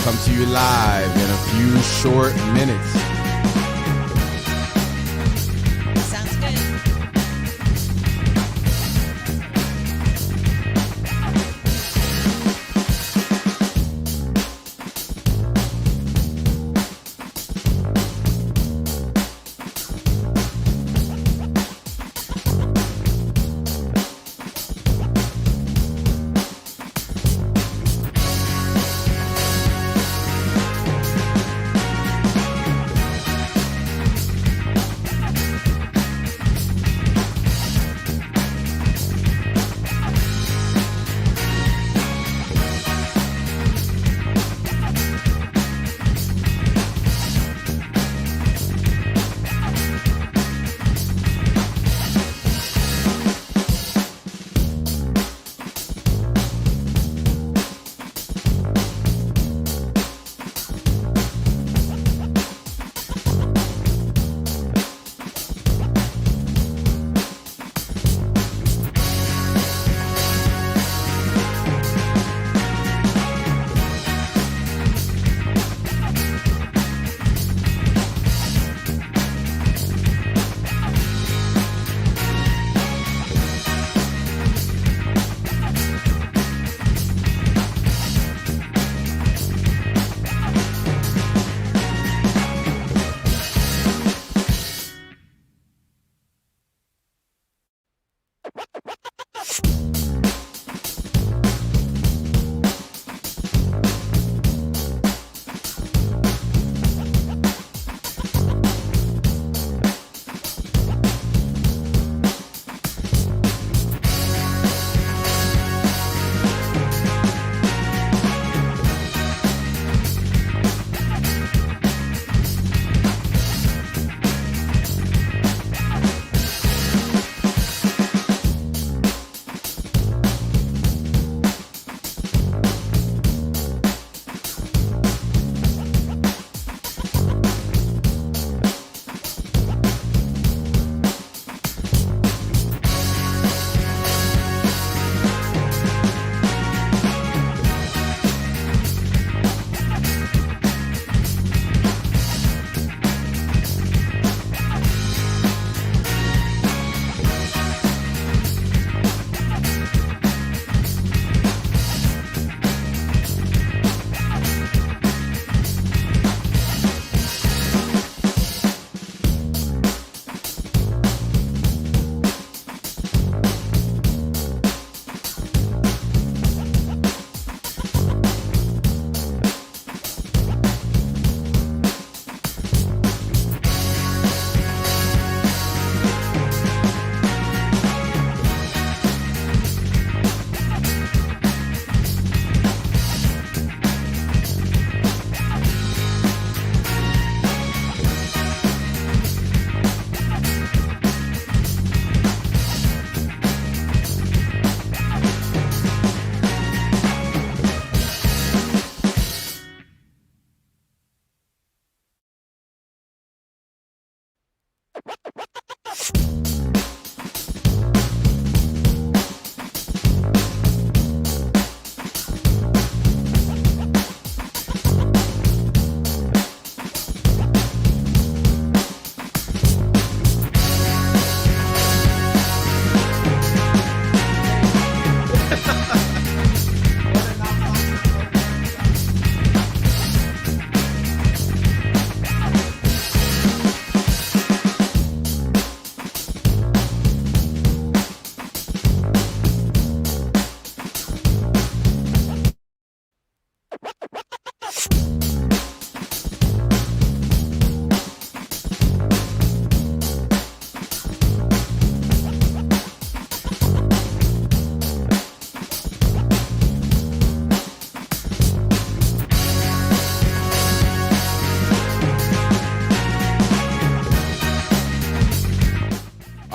Come to you live in a few short minutes. Sounds good.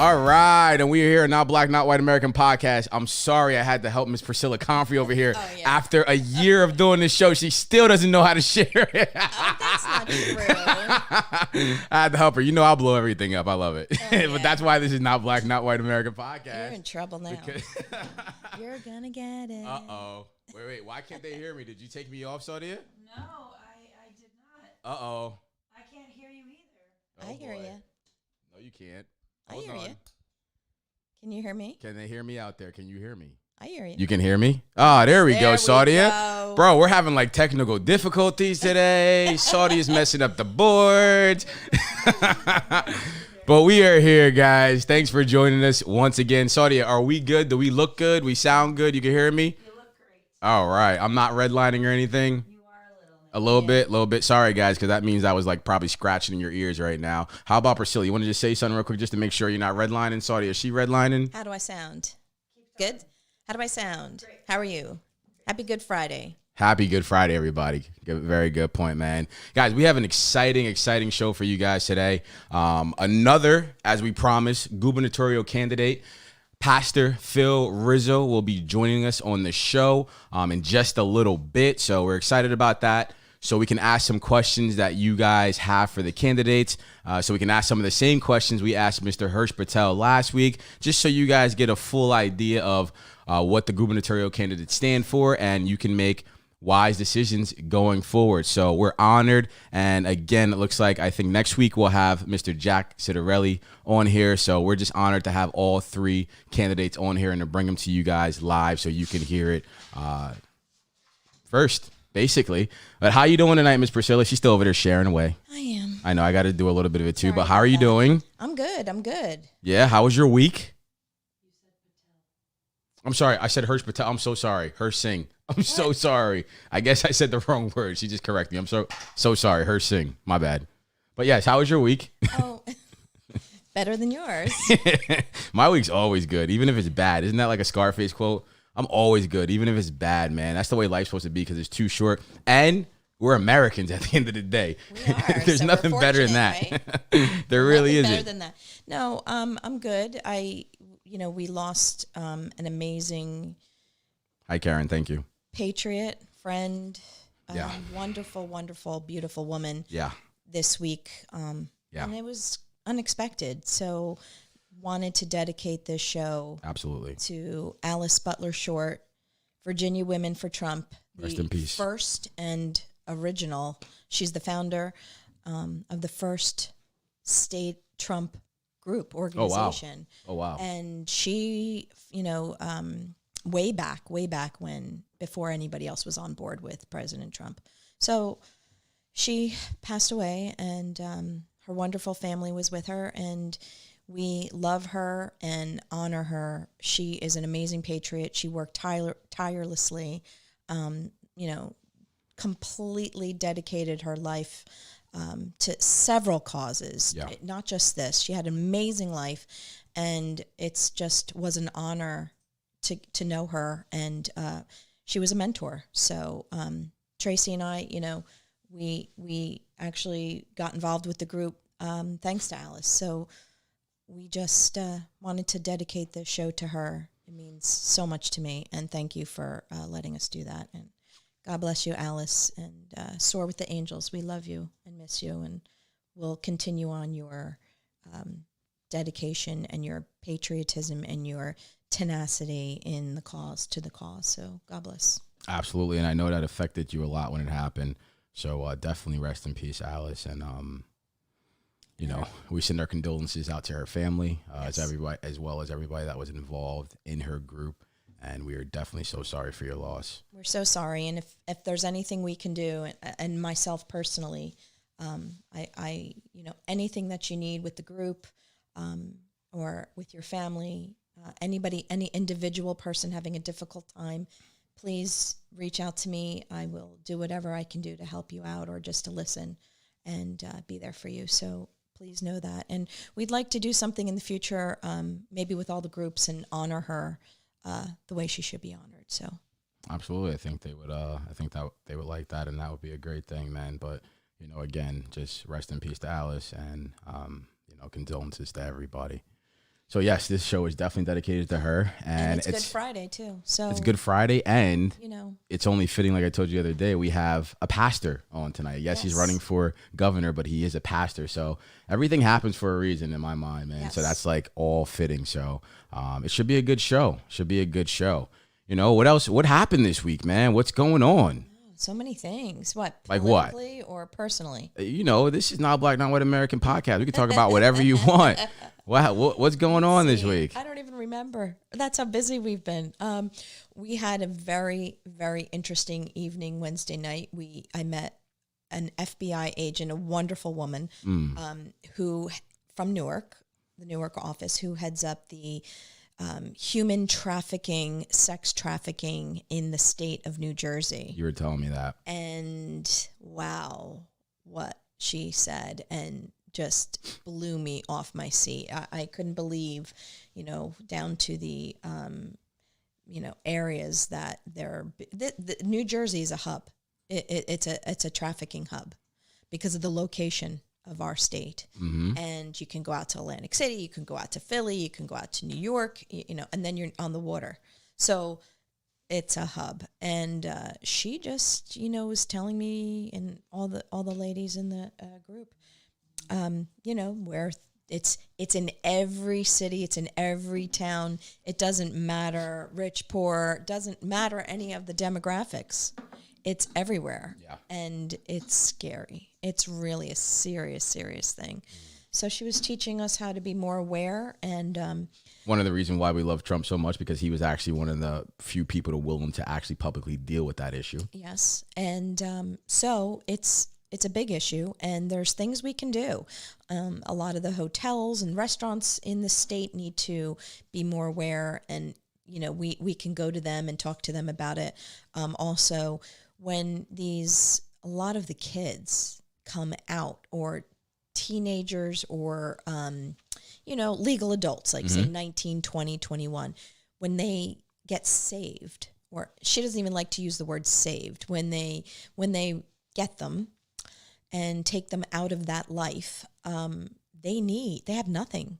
All right, and we are here at Not Black, Not White American podcast. I'm sorry I had to help Miss Priscilla Comfrey over here. After a year of doing this show, she still doesn't know how to share it. That's not true. I had to help her. You know I'll blow everything up. I love it. But that's why this is Not Black, Not White American podcast. You're in trouble now. You're gonna get it. Uh-oh. Wait. Why can't they hear me? Did you take me off, Sadia? No, I did not. Uh-oh. I can't hear you either. I hear you. No, you can't. I hear you. Can you hear me? Can they hear me out there? Can you hear me? I hear you. You can hear me? Oh, there we go, Saudia. Bro, we're having like technical difficulties today. Saudia's messing up the boards. But we are here, guys. Thanks for joining us once again. Saudia, are we good? Do we look good? We sound good? You can hear me? You look great. All right. I'm not redlining or anything. You are a little. A little bit. Sorry, guys, because that means I was like probably scratching in your ears right now. How about Priscilla? You want to just say something real quick just to make sure you're not redlining? Saudia, is she redlining? How do I sound? Good? How do I sound? Great. How are you? Happy Good Friday. Happy Good Friday, everybody. Very good point, man. Guys, we have an exciting show for you guys today. Another, as we promised, gubernatorial candidate, Pastor Phil Rizzo, will be joining us on the show in just a little bit. So we're excited about that. So we can ask some questions that you guys have for the candidates. So we can ask some of the same questions we asked Mr. Harsh Patel last week, just so you guys get a full idea of what the gubernatorial candidates stand for, and you can make wise decisions going forward. So we're honored. And again, it looks like I think next week we'll have Mr. Jack Citarelli on here. So we're just honored to have all three candidates on here and to bring them to you guys live so you can hear it first, basically. But how you doing tonight, Miss Priscilla? She's still over there sharing away. I am. I know I got to do a little bit of it too, Sorry but how are you doing? I'm good. Yeah, how was your week? I'm sorry, I said Harsh Patel. I'm so sorry. Harsh Singh. I'm so sorry. I guess I said the wrong word. She just corrected me. I'm so sorry. Harsh Singh. My bad. But yes, how was your week? Oh, better than yours. My week's always good, even if it's bad. Isn't that like a Scarface quote? I'm always good, even if it's bad, man. That's the way life's supposed to be because it's too short. And we're Americans at the end of the day. We are. There's nothing better than that. Right? There really isn't. Better than that. No, I'm good. We lost an amazing. Hi, Karen. Thank you. Patriot, friend, wonderful, beautiful woman. Yeah. This week. And it was unexpected. So wanted to dedicate this show absolutely to Alice Butler Short, Virginia Women for Trump. Rest in peace. First and original. She's the founder of the first state Trump group organization. Oh wow. And she, way back when, before anybody else was on board with President Trump. So she passed away, and her wonderful family was with her, and we love her and honor her. She is an amazing patriot. She worked tirelessly, completely dedicated her life to several causes, not just this. She had an amazing life, and it's just was an honor to know her, and she was a mentor. So Tracy and I, we actually got involved with the group thanks to Alice. So we just wanted to dedicate this show to her. It means so much to me, and thank you for letting us do that. And God bless you, Alice, and soar with the angels. We love you and miss you, and we'll continue on your dedication and your patriotism and your tenacity in the cause, to the cause. So God bless. Absolutely, and I know that affected you a lot when it happened. So definitely rest in peace, Alice, and we send our condolences out to her family, as well as everybody that was involved in her group. And we are definitely so sorry for your loss. We're so sorry. And if there's anything we can do, and myself personally, I anything that you need with the group or with your family, anybody, any individual person having a difficult time, please reach out to me. I will do whatever I can do to help you out or just to listen and be there for you. So please know that. And we'd like to do something in the future, maybe with all the groups, and honor her the way she should be honored. So absolutely, I think they would. I think that they would like that, and that would be a great thing, man. But again, just rest in peace to Alice, and condolences to everybody. So yes, this show is definitely dedicated to her, And it's Good Friday too. So it's Good Friday, and you know, it's only fitting, like I told you the other day, we have a pastor on tonight. Yes, he's running for governor, but he is a pastor. So everything happens for a reason in my mind, man. So that's like all fitting. So it should be a good show. Should be a good show. You know, what else? What happened this week, man? What's going on? So many things. What? Like what? Politically or personally? You know, this is not Black, Not White American podcast. We can talk about whatever you want. Wow, what's going on this week? I don't even remember. That's how busy we've been. We had a very, very interesting evening Wednesday night. I met an FBI agent, a wonderful woman, who from Newark, the Newark office, who heads up the human trafficking, sex trafficking in the state of New Jersey. You were telling me that. And wow, what she said and just blew me off my seat. I couldn't believe, you know, down to the, you know, areas that the New Jersey is a hub. It's a trafficking hub because of the location of our state. Mm-hmm. And you can go out to Atlantic City, you can go out to Philly, you can go out to New York, you know, and then you're on the water. So it's a hub. And she just, you know, was telling me and all the ladies in the group, you know, where it's in every city, it's in every town. It doesn't matter rich, poor, doesn't matter any of the demographics. It's everywhere. Yeah. And it's scary. It's really a serious, serious thing. So she was teaching us how to be more aware. And one of the reasons why we love Trump so much, because he was actually one of the few people to willing to actually publicly deal with that issue. Yes. And so it's a big issue, and there's things we can do. A lot of the hotels and restaurants in the state need to be more aware, and, you know, we can go to them and talk to them about it. Also, when a lot of the kids come out, or teenagers, or, you know, legal adults, like say 19, 20, 21, when they get saved, or she doesn't even like to use the word saved, when they get them and take them out of that life, they have nothing.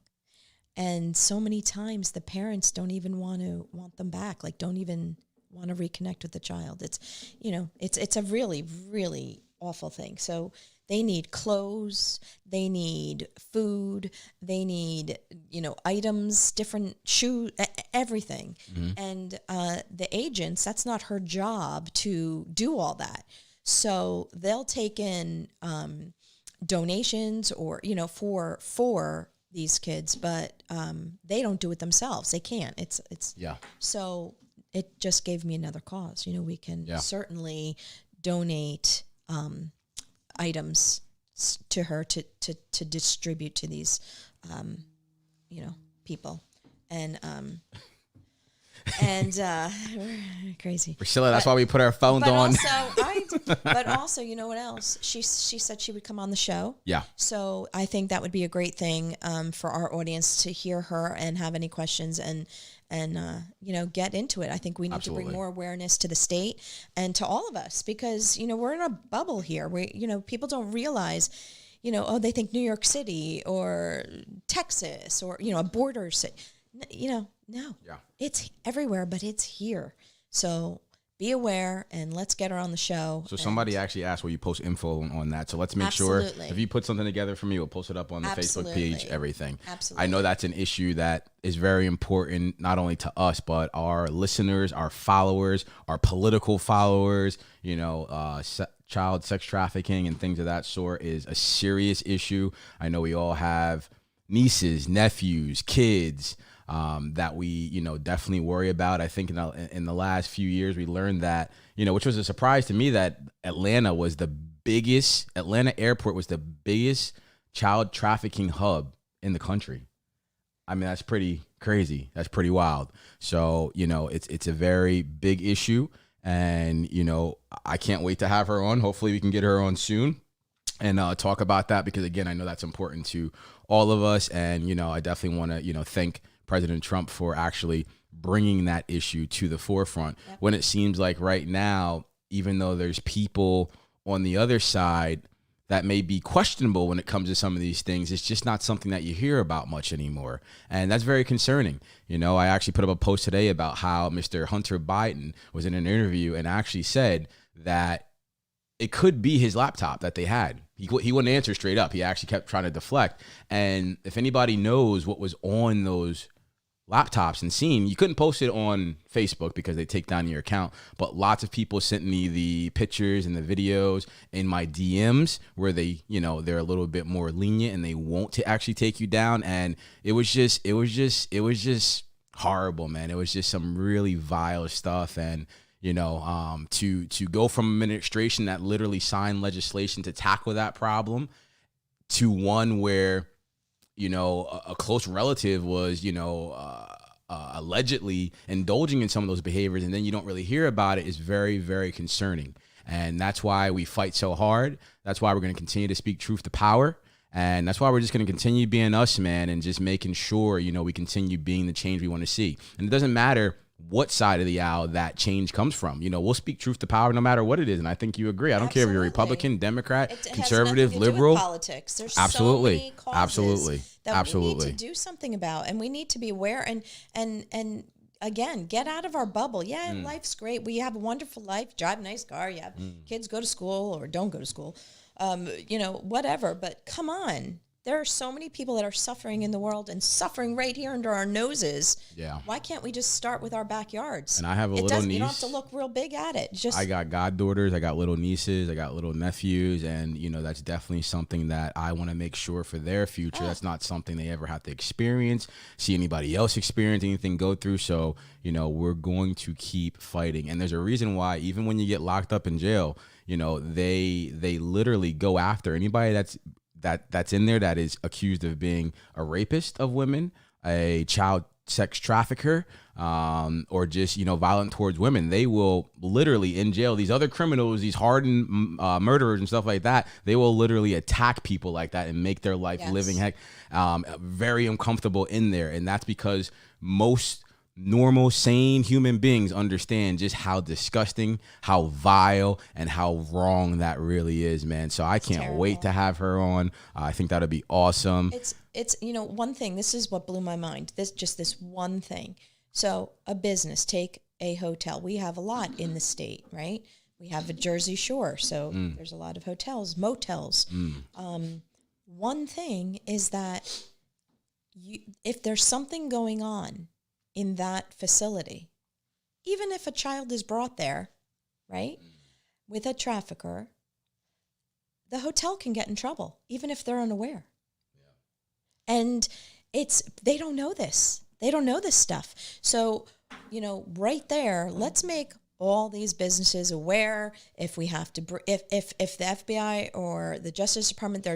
And so many times the parents don't even want them back, like don't even want to reconnect with the child. It's, you know, it's a really, really awful thing. So they need clothes, they need food, they need, you know, items, different shoes, everything. Mm-hmm. And the agents, that's not her job to do all that. So they'll take in donations, or, you know, for these kids, but they don't do it themselves. They can't. It's yeah. So it just gave me another cause. You know, we can certainly donate items to her to distribute to these, you know, people, and crazy. Priscilla, that's why we put our phones on. But also, you know what else? She said she would come on the show. Yeah. So I think that would be a great thing for our audience to hear her and have any questions and you know, get into it. I think we need to bring more awareness to the state and to all of us, because, you know, we're in a bubble here. You know, people don't realize, you know, they think New York City or Texas or, you know, a border city. You know, no. Yeah. It's everywhere, but it's here. So be aware, and let's get her on the show. So somebody actually asked where you post info on that. So let's make sure if you put something together for me, we'll post it up on the Facebook page, everything. Absolutely. I know that's an issue that is very important, not only to us, but our listeners, our followers, our political followers. You know, child sex trafficking and things of that sort is a serious issue. I know we all have nieces, nephews, kids, that we, you know, definitely worry about. I think in the last few years, we learned that, you know, which was a surprise to me, that Atlanta airport was the biggest child trafficking hub in the country. I mean, that's pretty crazy. That's pretty wild. So, you know, it's a very big issue, and, you know, I can't wait to have her on. Hopefully we can get her on soon and talk about that, because again, I know that's important to all of us. And, you know, I definitely want to, you know, thank President Trump for actually bringing that issue to the forefront. Yep. When it seems like right now, even though there's people on the other side that may be questionable when it comes to some of these things. It's just not something that you hear about much anymore. And that's very concerning. I actually put up a post today about how Mr. Hunter Biden was in an interview and actually said that it could be his laptop that they had. He wouldn't answer straight up. He actually kept trying to deflect. And if anybody knows what was on those laptops and seen, you couldn't post it on Facebook because they take down your account, but lots of people sent me the pictures and the videos in my DMs where they, they're a little bit more lenient and they won't to actually take you down. And it was just horrible, man. It was just some really vile stuff. And to go from an administration that literally signed legislation to tackle that problem to one where a close relative was, allegedly indulging in some of those behaviors, and then you don't really hear about it, is very, very concerning. And that's why we fight so hard. That's why we're going to continue to speak truth to power. And that's why we're just going to continue being us, man, and just making sure, we continue being the change we want to see. And it doesn't matter what side of the aisle that change comes from. We'll speak truth to power no matter what it is. And I think you agree. I don't care if you're Republican, Democrat, conservative, liberal. Politics. There's absolutely, so many causes absolutely, that absolutely. we need to do something about, and we need to be aware and again, get out of our bubble. Yeah, life's great. We have a wonderful life. Drive a nice car. You have kids go to school or don't go to school. Whatever. But come on. There are so many people that are suffering in the world and suffering right here under our noses. Yeah. Why can't we just start with our backyards? And I have a little niece. You don't have to look real big at it. I got goddaughters, I got little nieces, I got little nephews, and that's definitely something that I want to make sure for their future. That's not something they ever have to experience, see anybody else experience anything, go through. So, we're going to keep fighting. And there's a reason why, even when you get locked up in jail, they literally go after anybody that's in there that is accused of being a rapist of women, a child sex trafficker, or just, violent towards women. They will literally in jail, these other criminals, these hardened murderers and stuff like that, they will literally attack people like that and make their life living very uncomfortable in there. And that's because most normal, sane human beings understand just how disgusting, how vile, and how wrong that really is, man. So I can't wait to have her on. I think that'll be awesome. It's one thing. This is what blew my mind. This one thing. So a business, take a hotel. We have a lot in the state, right? We have a Jersey Shore, so there's a lot of hotels, motels. One thing is that if there's something going on in that facility, even if a child is brought there, right, with a trafficker, the hotel can get in trouble, even if they're unaware. Yeah. And they don't know this. They don't know this stuff. So, right there, let's make all these businesses aware. If we have to, if the FBI or the Justice Department,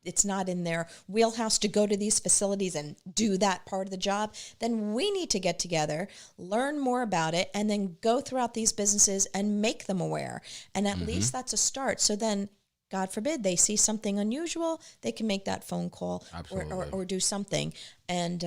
it's not in their wheelhouse to go to these facilities and do that part of the job, then we need to get together, learn more about it, and then go throughout these businesses and make them aware. And at least that's a start. So then, God forbid, they see something unusual, they can make that phone call or do something. And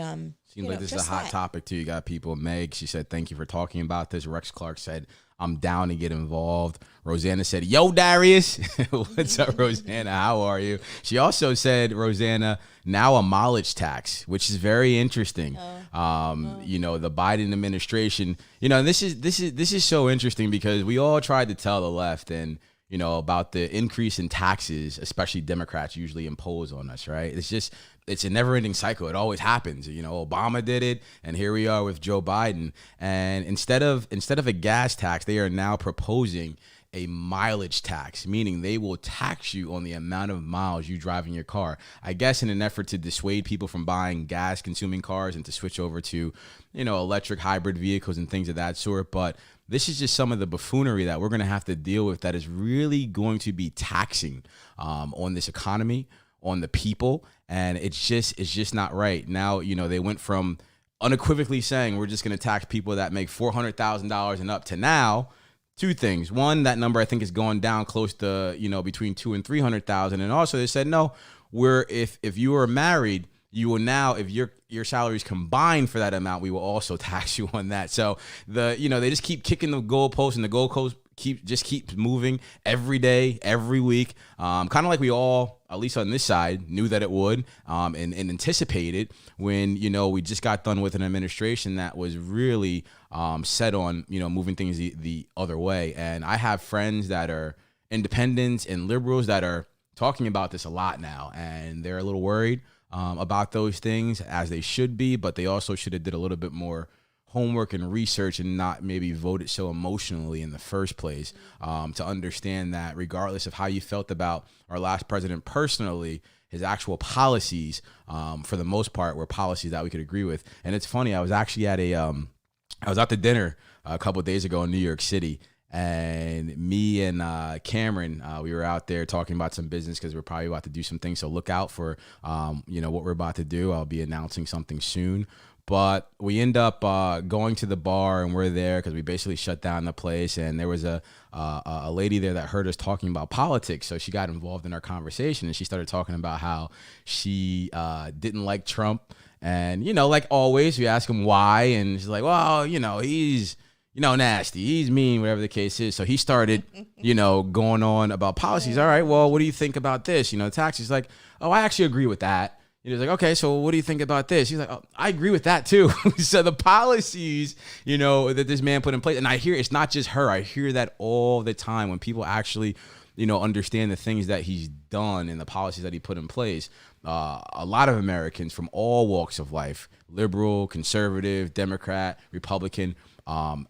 seems like this is a hot topic too. You got people. Meg, she said, "Thank you for talking about this." Rex Clark said, "I'm down to get involved." Rosanna said, "Yo, Darius." What's up, Rosanna? How are you? She also said, Rosanna, now a mileage tax, which is very interesting. The Biden administration, this is so interesting because we all tried to tell the left and about the increase in taxes, especially Democrats usually impose on us, right? It's a never-ending cycle. It always happens. Obama did it, and here we are with Joe Biden. And instead of a gas tax, they are now proposing a mileage tax, meaning they will tax you on the amount of miles you drive in your car. I guess in an effort to dissuade people from buying gas-consuming cars and to switch over to, electric hybrid vehicles and things of that sort. But this is just some of the buffoonery that we're going to have to deal with that is really going to be taxing on this economy, on the people, and it's just not right. Now, they went from unequivocally saying we're just going to tax people that make $400,000 and up to now two things. One, that number I think is going down close to, between 200,000 and 300,000. And also they said, no, if you are married, you will now, if your salaries combined for that amount, we will also tax you on that. So they just keep kicking the goalposts, and the goalposts keep moving every day, every week. Kind of like we all, at least on this side, knew that it would, and anticipated when, we just got done with an administration that was really set on, moving things the other way. And I have friends that are independents and liberals that are talking about this a lot now, and they're a little worried about those things, as they should be, but they also should have did a little bit more homework and research and not maybe voted so emotionally in the first place, to understand that regardless of how you felt about our last president personally, his actual policies, for the most part, were policies that we could agree with. And it's funny, I was actually at I was out to dinner a couple of days ago in New York City, and me and Cameron, we were out there talking about some business because we're probably about to do some things. So look out for, what we're about to do. I'll be announcing something soon. But we end up going to the bar, and we're there because we basically shut down the place. And there was a lady there that heard us talking about politics. So she got involved in our conversation, and she started talking about how she didn't like Trump. And, like always, we ask him why. And she's like, well, he's, nasty. He's mean, whatever the case is. So he started, going on about policies. All right, well, what do you think about this? Taxes. Like, oh, I actually agree with that. He's like, okay, so what do you think about this? He's like, oh, I agree with that too. So the policies, that this man put in place, and I hear it's not just her. I hear that all the time when people actually, understand the things that he's done and the policies that he put in place. A lot of Americans from all walks of life, liberal, conservative, Democrat, Republican,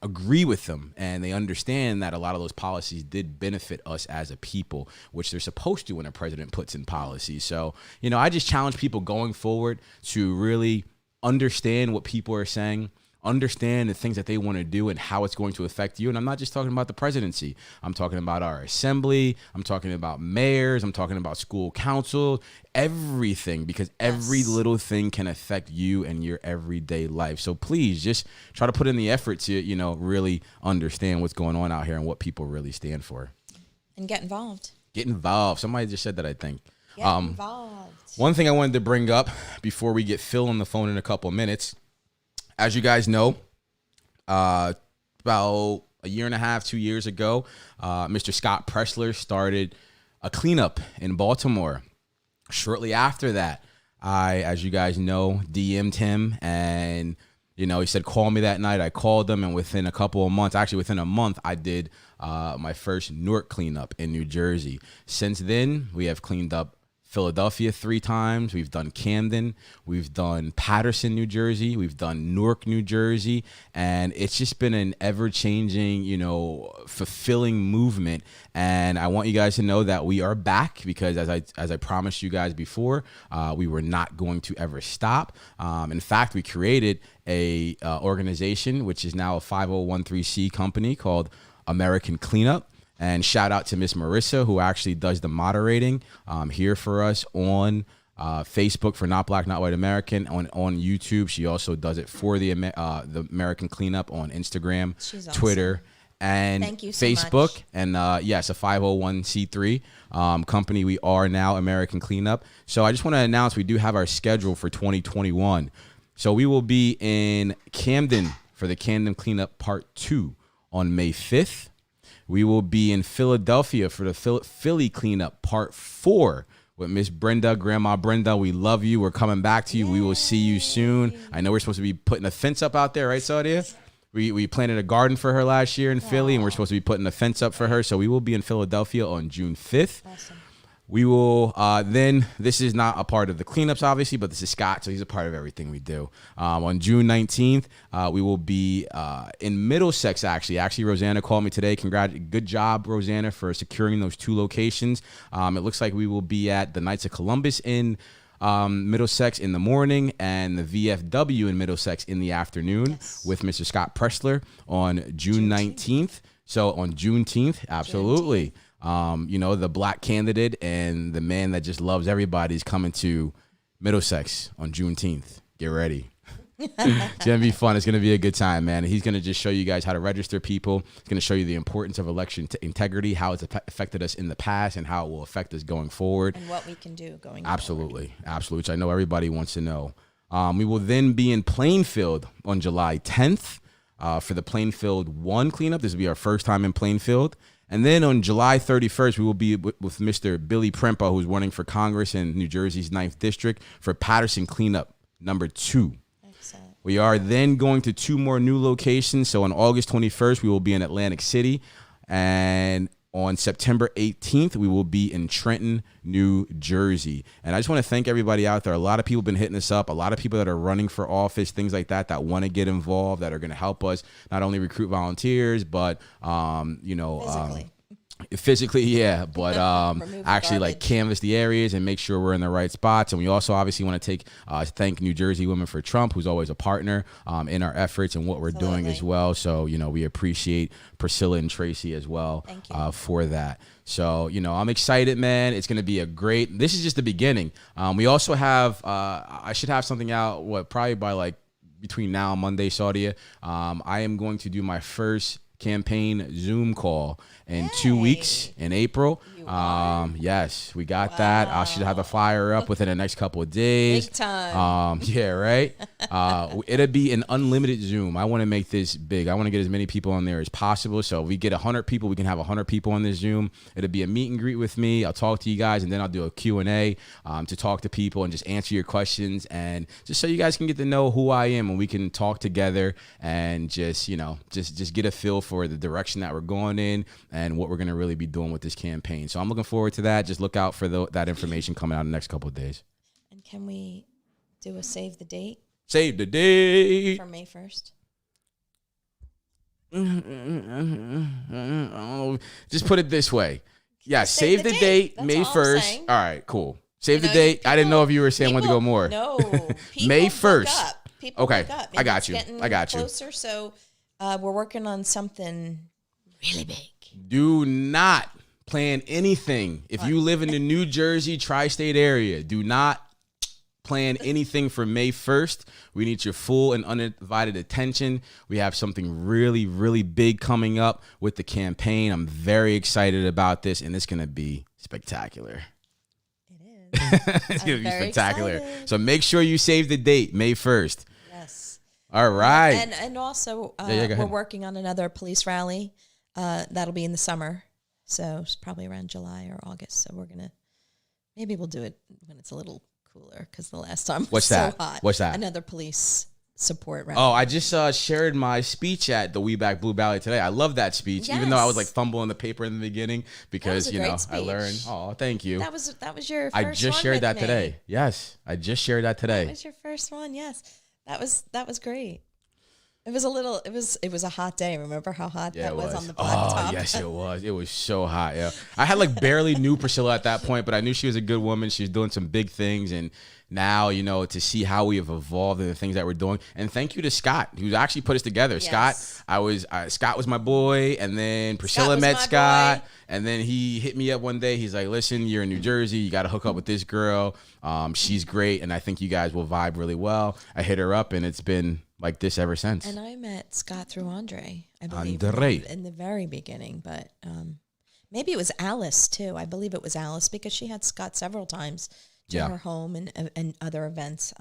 agree with them, and they understand that a lot of those policies did benefit us as a people, which they're supposed to when a president puts in policies. So, I just challenge people going forward to really understand what people are saying, understand the things that they want to do and how it's going to affect you. And I'm not just talking about the presidency. I'm talking about our assembly. I'm talking about mayors. I'm talking about school council, everything, because every little thing can affect you and your everyday life. So please just try to put in the effort to, really understand what's going on out here and what people really stand for. And get involved. Get involved. Somebody just said that, I think. Get involved. One thing I wanted to bring up before we get Phil on the phone in a couple of minutes. As you guys know, about a year and a half, 2 years ago, Mr. Scott Pressler started a cleanup in Baltimore. Shortly after that, I, as you guys know, DM'd him, and, he said, call me that night. I called him, and within a couple of months, actually within a month, I did my first Newark cleanup in New Jersey. Since then, we have cleaned up Philadelphia 3 times. We've done Camden. We've done Paterson, New Jersey. We've done Newark, New Jersey. And it's just been an ever-changing, fulfilling movement. And I want you guys to know that we are back because as I promised you guys before, we were not going to ever stop. In fact, we created a organization, which is now a 5013C company called American Cleanup. And shout out to Miss Marissa, who actually does the moderating here for us on Facebook for Not Black, Not White American. On YouTube, she also does it for the American Cleanup on Instagram, She's Twitter, and Thank you so Facebook. much. And yes, a 501c3 company. We are now American Cleanup. So I just want to announce we do have our schedule for 2021. So we will be in Camden for the Camden Cleanup Part 2 on May 5th. We will be in Philadelphia for the Philly Cleanup Part 4 with Miss Brenda, Grandma Brenda. We love you. We're coming back to you. Yay. We will see you soon. I know we're supposed to be putting a fence up out there, right, Saudia? We planted a garden for her last year in Philly, and we're supposed to be putting a fence up for her. So we will be in Philadelphia on June 5th. Awesome. We will then, this is not a part of the cleanups, obviously, but this is Scott, so he's a part of everything we do. On June 19th, we will be in Middlesex, actually. Actually, Rosanna called me today. Good job, Rosanna, for securing those 2 locations. It looks like we will be at the Knights of Columbus in Middlesex in the morning and the VFW in Middlesex in the afternoon with Mr. Scott Pressler on June 19th. So on Juneteenth, absolutely. The black candidate and the man that just loves everybody is coming to Middlesex on Juneteenth. Get ready. It's going to be fun. It's going to be a good time, man. He's going to just show you guys how to register people. It's going to show you the importance of election integrity, how it's affected us in the past, and how it will affect us going forward. And what we can do going forward. Absolutely, which I know everybody wants to know. We will then be in Plainfield on July 10th. for the Plainfield 1 cleanup. This will be our first time in Plainfield. And then on July 31st, we will be with Mr. Billy Prempa, who's running for Congress in New Jersey's 9th District for Patterson Cleanup number 2. Excellent. We are then going to 2 more new locations. So on August 21st, we will be in Atlantic City. And on September 18th, we will be in Trenton, New Jersey. And I just want to thank everybody out there. A lot of people have been hitting us up. A lot of people that are running for office, things like that want to get involved, that are going to help us not only recruit volunteers, but, physically, yeah, but actually like canvas the areas and make sure we're in the right spots. And we also obviously want to thank New Jersey Women for Trump, who's always a partner in our efforts and what we're doing as well. So, we appreciate Priscilla and Tracy as well for that. So, I'm excited, man. It's going to be this is just the beginning. We also have, I should have something out, probably by like between now and Monday, Saudia. I am going to do my first campaign Zoom call in 2 weeks in April. Yes, we got that. I should have the flyer up within the next couple of days. Big time. Yeah, right. It'll be an unlimited Zoom. I want to make this big. I want to get as many people on there as possible. So if we get 100 people, we can have 100 people on this Zoom. It'll be a meet and greet with me. I'll talk to you guys, and then I'll do a Q&A to talk to people and just answer your questions, and just so you guys can get to know who I am, and we can talk together and just get a feel for the direction that we're going in and what we're going to really be doing with this campaign. So I'm looking forward to that. Just look out for that information coming out in the next couple of days. And can we do a save the date? Save the date. For May 1st? Just put it this way. Yeah, save the date, May 1st. All right, cool. Save the date. I didn't know if you were saying when to go more. No. May 1st. Okay, I got you. Closer, so we're working on something really big. Do not plan anything. If you live in the New Jersey tri-state area, do not plan anything for May 1st. We need your full and undivided attention. We have something really, really big coming up with the campaign. I'm very excited about this, and it's going to be spectacular. It is. It's going to be spectacular. Excited. So make sure you save the date, May 1st. Yes. All right. And also, go we're working on another police rally. That'll be in the summer. So it's probably around July or August. So maybe we'll do it when it's a little cooler, because the last time was so hot. What's that? Another police support rally. Oh, I just shared my speech at the We Back Blue Valley today. I love that speech, even though I was like fumbling the paper in the beginning because, I learned. Oh, thank you. That was your first I just shared that today. Yes, I just shared that today. That was your first one. Yes. That was great. It was a hot day. Remember how hot that was on the blacktop? Oh, yes, it was. It was so hot. Yeah. I had barely knew Priscilla at that point, but I knew she was a good woman. She was doing some big things, and now, to see how we have evolved and the things that we're doing. And thank you to Scott, who actually put us together. Yes. Scott was my boy, and then Priscilla met Scott, and then he hit me up one day. He's like, listen, you're in New Jersey. You got to hook up with this girl. She's great, and I think you guys will vibe really well. I hit her up, and it's been like this ever since. And I met Scott through Andre, I believe, in the very beginning. But maybe it was Alice, too. I believe it was Alice, because she had Scott several times to her home and other events,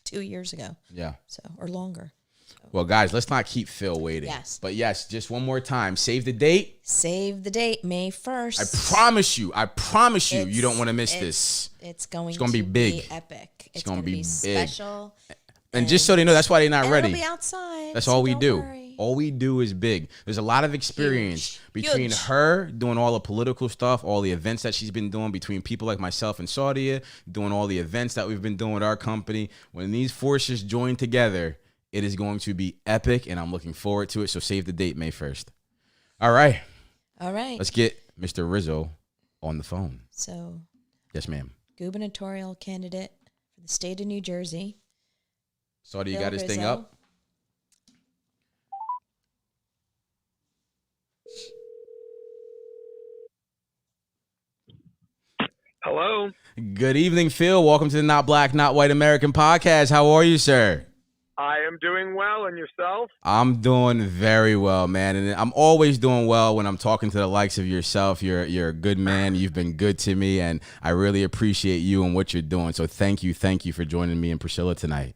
2 years ago. Yeah. So, or longer. Well, guys, let's not keep Phil waiting. Yes. But yes, just one more time. Save the date. Save the date, May 1st. I promise you, you don't want to miss this. It's going to be big. Be epic. It's going to be big. Special. And just so they know, that's why they're not ready. It'll be outside. That's all we do. Worry. All we do is big. There's a lot of experience between her doing all the political stuff, all the events that she's been doing, between people like myself and Saudia, doing all the events that we've been doing with our company. When these forces join together, it is going to be epic, and I'm looking forward to it. So save the date, May 1st. All right. Let's get Mr. Rizzo on the phone. So. Yes, ma'am. Gubernatorial candidate for the state of New Jersey. Saudia, you got his thing up? Hello. Good evening, Phil. Welcome to the Not Black, Not White American podcast. How are you, sir? I am doing well, and yourself? I'm doing very well, man. And I'm always doing well when I'm talking to the likes of yourself. You're a good man. You've been good to me, and I really appreciate you and what you're doing. So thank you for joining me and Priscilla tonight.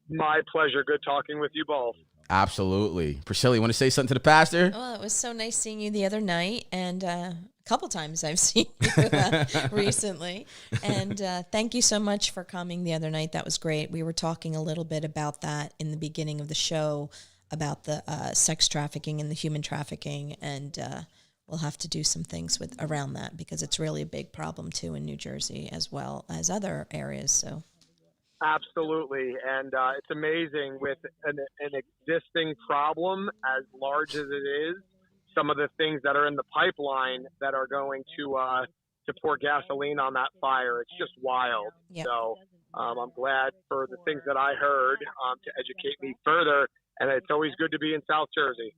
My pleasure. Good talking with you both. Absolutely. Priscilla, you want to say something to the pastor? Well, it was so nice seeing you the other night, and a couple times I've seen you recently. And thank you so much for coming the other night. That was great. We were talking a little bit about that in the beginning of the show, about the sex trafficking and the human trafficking, and we'll have to do some things around that because it's really a big problem too in New Jersey as well as other areas. So. Absolutely. And it's amazing with an existing problem as large as it is, some of the things that are in the pipeline that are going to pour gasoline on that fire. It's just wild. Yep. So I'm glad for the things that I heard to educate me further. And it's always good to be in South Jersey.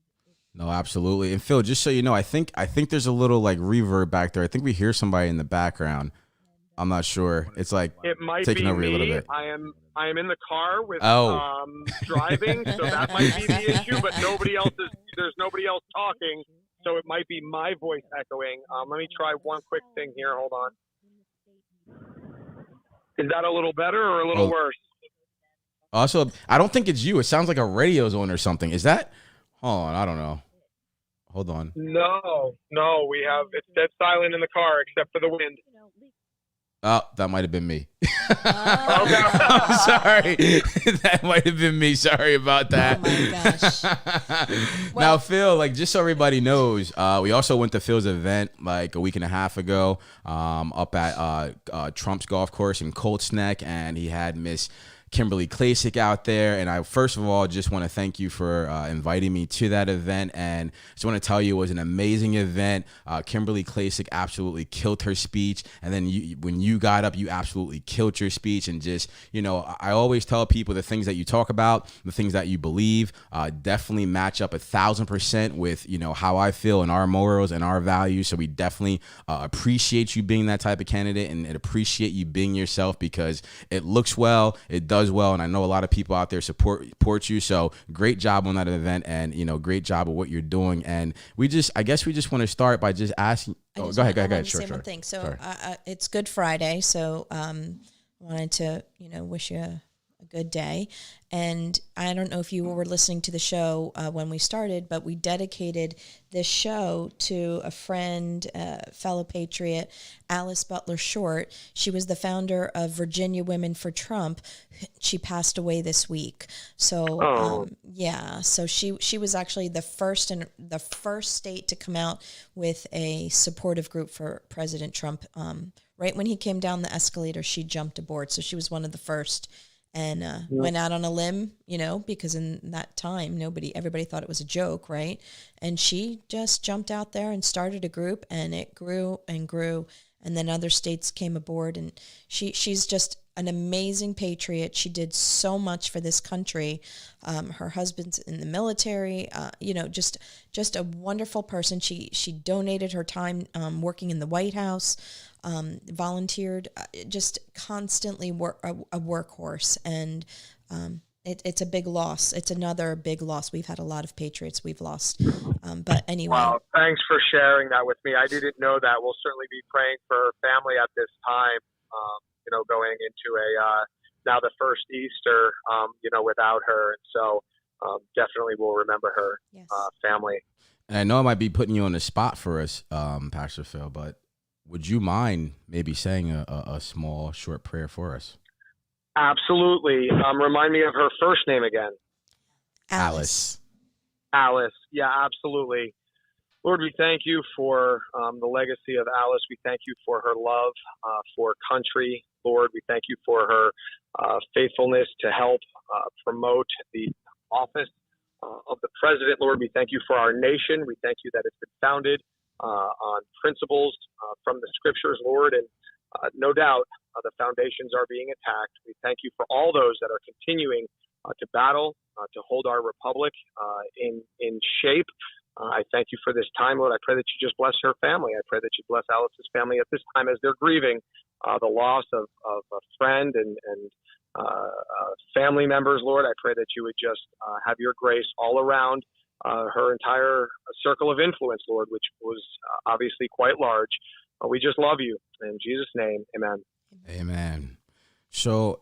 No, absolutely. And Phil, just so you know, I think there's a little like reverb back there. I think we hear somebody in the background. I'm not sure. It's like it might taking be over me. A little bit. I am in the car with driving, so that might be the issue. But there's nobody else talking, so it might be my voice echoing. Let me try one quick thing here. Hold on. Is that a little better or a little worse? Also, I don't think it's you. It sounds like a radio's on or something. Is that? Hold on. I don't know. Hold on. No. It's dead silent in the car except for the wind. Oh, that might have been me. I'm sorry. That might have been me. Sorry about that. Oh, my gosh. Now, Phil, like, just so everybody knows, we also went to Phil's event like a week and a half ago up at Trump's golf course in Colts Neck, and he had Miss Kimberly Klasick out there. And I, first of all, just want to thank you for inviting me to that event. And just want to tell you it was an amazing event. Kimberly Klasick absolutely killed her speech. And then when you got up, you absolutely killed your speech. And just, you know, I always tell people the things that you talk about, the things that you believe, definitely match up 1,000% with, you know, how I feel and our morals and our values. So we definitely appreciate you being that type of candidate and appreciate you being yourself, because it looks well, it does well, and I know a lot of people out there support you. So great job on that event, and you know, great job of what you're doing. And I guess we just want to start by just asking. Oh, go ahead. Sure. One thing. So it's Good Friday, so wanted to wish you a good day. And I don't know if you were listening to the show when we started, but we dedicated this show to a friend, fellow patriot, Alice Butler Short. She was the founder of Virginia Women for Trump. She passed away this week. So, so she was actually the first state to come out with a supportive group for President Trump. Right when he came down the escalator, she jumped aboard. So she was one of the first. And went out on a limb, because in that time, everybody thought it was a joke, right? And she just jumped out there and started a group, and it grew and grew. And then other states came aboard, and she's just an amazing patriot. She did so much for this country. Her husband's in the military, just a wonderful person. She donated her time working in the White House. Volunteered, just constantly a workhorse, and it's a big loss. It's another big loss. We've had a lot of patriots we've lost, but anyway. Wow, thanks for sharing that with me. I didn't know that. We'll certainly be praying for her family at this time. Going into now the first Easter, without her, and so definitely we'll remember her family. And I know I might be putting you on the spot for us, Pastor Phil, but would you mind maybe saying a small, short prayer for us? Absolutely. Remind me of her first name again. Alice. Yeah, absolutely. Lord, we thank you for the legacy of Alice. We thank you for her love for country. Lord, we thank you for her faithfulness to help promote the office of the president. Lord, we thank you for our nation. We thank you that it's been founded on principles from the scriptures, Lord, and no doubt the foundations are being attacked. We thank you for all those that are continuing to battle, to hold our republic in shape. I thank you for this time, Lord. I pray that you just bless her family. I pray that you bless Alice's family at this time as they're grieving the loss of a friend and family members, Lord. I pray that you would just have your grace all around her entire circle of influence, Lord, which was obviously quite large. We just love you. In Jesus' name, amen. Amen. So,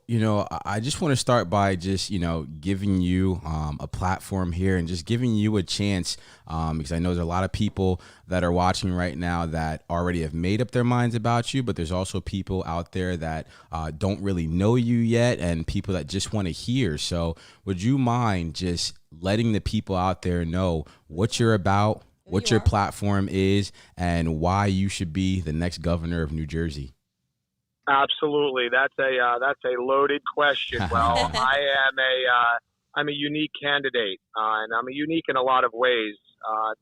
I just want to start by just, giving you a platform here and just giving you a chance, because I know there's a lot of people that are watching right now that already have made up their minds about you, but there's also people out there that don't really know you yet and people that just want to hear. So would you mind just letting the people out there know what you're about, what your platform is, and why you should be the next governor of New Jersey? Absolutely, that's a loaded question. Well, I'm a unique candidate, and I'm unique in a lot of ways.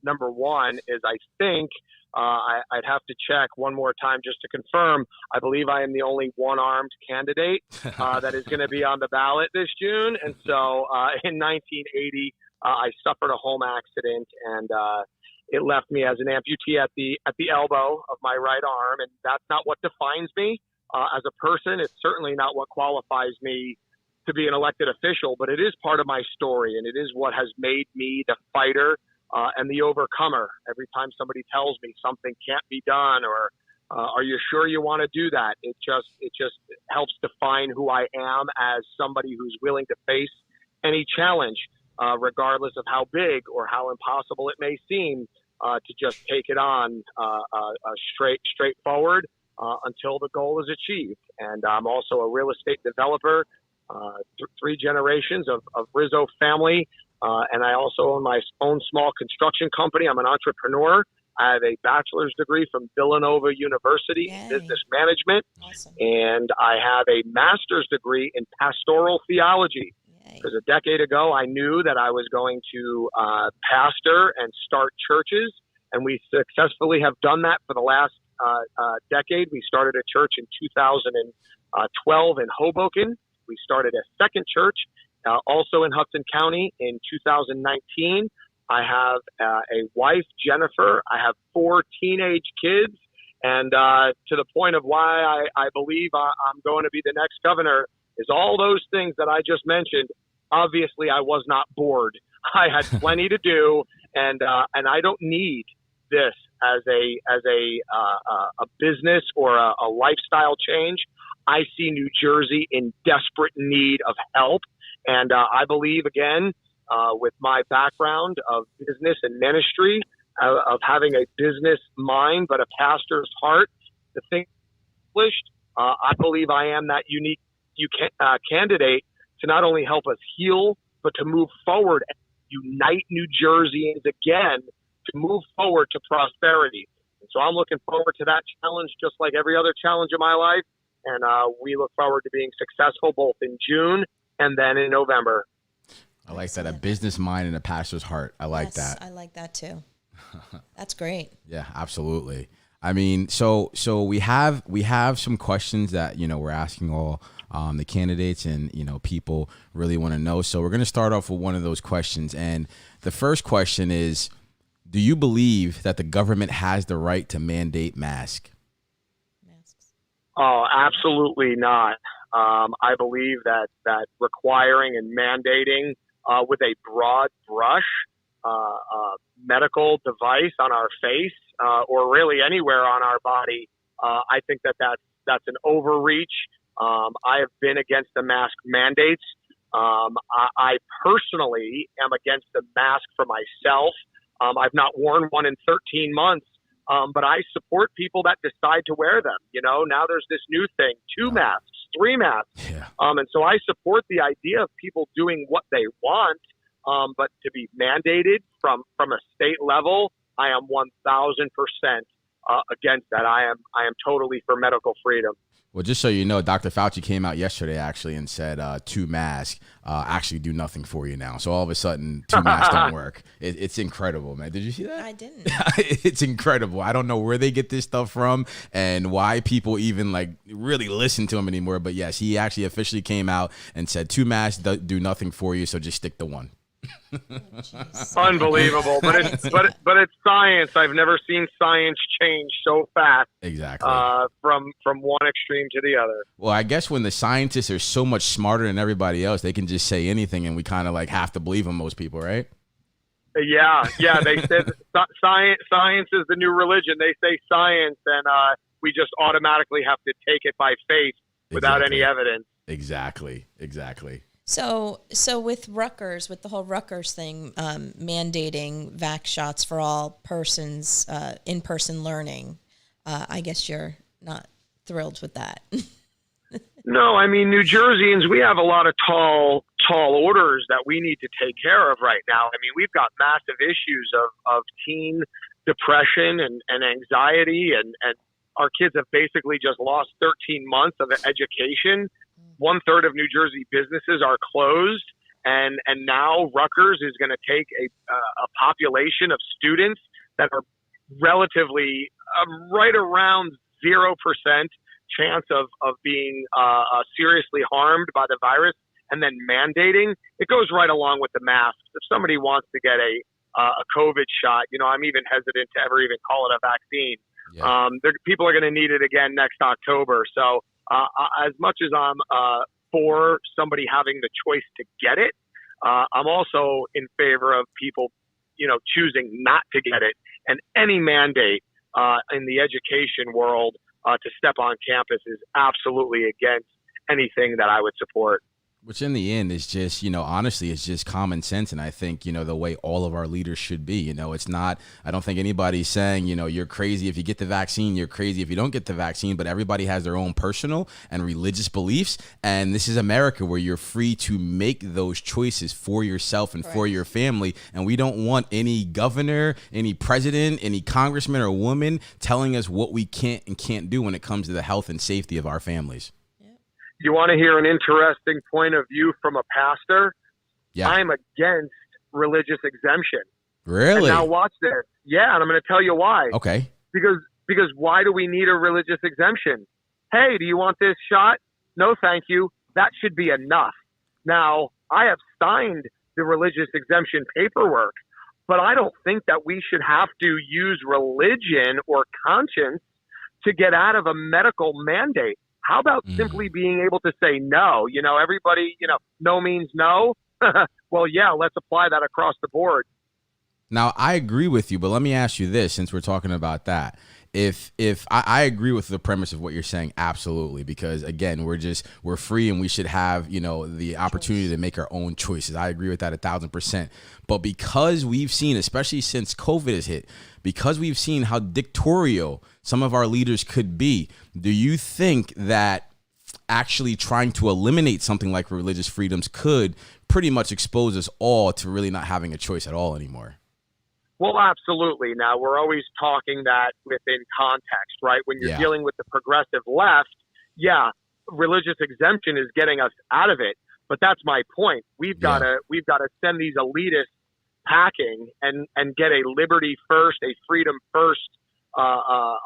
Number one is I think I'd have to check one more time just to confirm. I believe I am the only one-armed candidate that is going to be on the ballot this June. And so in 1980, I suffered a home accident, and it left me as an amputee at the elbow of my right arm, and that's not what defines me. As a person, it's certainly not what qualifies me to be an elected official, but it is part of my story, and it is what has made me the fighter and the overcomer. Every time somebody tells me something can't be done, or are you sure you want to do that? It just helps define who I am as somebody who's willing to face any challenge, regardless of how big or how impossible it may seem, to just take it on straightforward. Until the goal is achieved. And I'm also a real estate developer, three generations of Rizzo family. And I also own my own small construction company. I'm an entrepreneur. I have a bachelor's degree from Villanova University in business management. Awesome. And I have a master's degree in pastoral theology. Because a decade ago, I knew that I was going to pastor and start churches. And we successfully have done that for the last decade. We started a church in 2012 in Hoboken. We started a second church also in Hudson County in 2019. I have a wife, Jennifer. I have 4 teenage kids. And to the point of why I believe I'm going to be the next governor is all those things that I just mentioned. Obviously, I was not bored. I had plenty to do, and I don't need this as a business or a lifestyle change. I see New Jersey in desperate need of help. And I believe, again, with my background of business and ministry, of having a business mind but a pastor's heart, the thing accomplished, I believe I am that unique candidate to not only help us heal, but to move forward and unite New Jerseyans again to move forward to prosperity. And so I'm looking forward to that challenge, just like every other challenge in my life. And we look forward to being successful both in June and then in November. I like that. A business mind and a pastor's heart. I like that. I like that too. That's great. Yeah, absolutely. I mean, so we have some questions that, we're asking all the candidates, and, people really want to know. So we're going to start off with one of those questions. And the first question is, do you believe that the government has the right to mandate masks? Oh, absolutely not. I believe that requiring and mandating with a broad brush medical device on our face or really anywhere on our body, I think that's an overreach. I have been against the mask mandates. I personally am against the mask for myself. I've not worn one in 13 months, but I support people that decide to wear them. Now there's this new thing, 2 masks, 3 masks. Yeah. And so I support the idea of people doing what they want, but to be mandated from a state level, I am 1,000% against that. I am totally for medical freedom. Well, just so you know, Dr. Fauci came out yesterday actually and said 2 masks actually do nothing for you now. So all of a sudden, 2 masks don't work. It's incredible, man. Did you see that? I didn't. It's incredible. I don't know where they get this stuff from and why people even really listen to him anymore. But yes, he actually officially came out and said 2 masks do nothing for you. So just stick to 1. Unbelievable, but it's science. I've never seen science change so fast. Exactly. From one extreme to the other. Well, I guess when the scientists are so much smarter than everybody else, they can just say anything, and we kind of have to believe them. Most people, right? Yeah. They said science is the new religion. They say science, and we just automatically have to take it by faith without any evidence. Exactly. So with Rutgers, with the whole Rutgers thing, mandating vax shots for all persons, in-person learning, I guess you're not thrilled with that. No, I mean, New Jerseyans, we have a lot of tall orders that we need to take care of right now. I mean, we've got massive issues of teen depression and anxiety, and our kids have basically just lost 13 months of education. 1/3 of New Jersey businesses are closed, and now Rutgers is going to take a population of students that are relatively right around 0% chance of being seriously harmed by the virus, and then mandating. It goes right along with the masks. If somebody wants to get a COVID shot, I'm even hesitant to ever even call it a vaccine. Yeah. People are going to need it again next October. So as much as I'm for somebody having the choice to get it, I'm also in favor of people, choosing not to get it. And any mandate in the education world to step on campus is absolutely against anything that I would support. Which in the end is just, honestly, it's just common sense. And I think, the way all of our leaders should be, it's not, I don't think anybody's saying, you're crazy if you get the vaccine, you're crazy if you don't get the vaccine, but everybody has their own personal and religious beliefs. And this is America, where you're free to make those choices for yourself and for your family. And we don't want any governor, any president, any congressman or woman telling us what we can't and can't do when it comes to the health and safety of our families. You want to hear an interesting point of view from a pastor? Yeah. I'm against religious exemption. Really? And now watch this. Yeah, and I'm going to tell you why. Okay. Because why do we need a religious exemption? Hey, do you want this shot? No, thank you. That should be enough. Now, I have signed the religious exemption paperwork, but I don't think that we should have to use religion or conscience to get out of a medical mandate. How about simply being able to say no? Everybody, no means no. Well, yeah, let's apply that across the board. Now, I agree with you, but let me ask you this, since we're talking about that. If I agree with the premise of what you're saying, absolutely, because again, we're free and we should have, the opportunity to make our own choices. I agree with that 1,000%. But because we've seen, especially since COVID has hit, because we've seen how dictatorial some of our leaders could be, do you think that actually trying to eliminate something like religious freedoms could pretty much expose us all to really not having a choice at all anymore? Well, absolutely. Now, we're always talking that within context, right? When you're dealing with the progressive left, religious exemption is getting us out of it. But that's my point. We've got to send these elitists packing and get a liberty first, a freedom first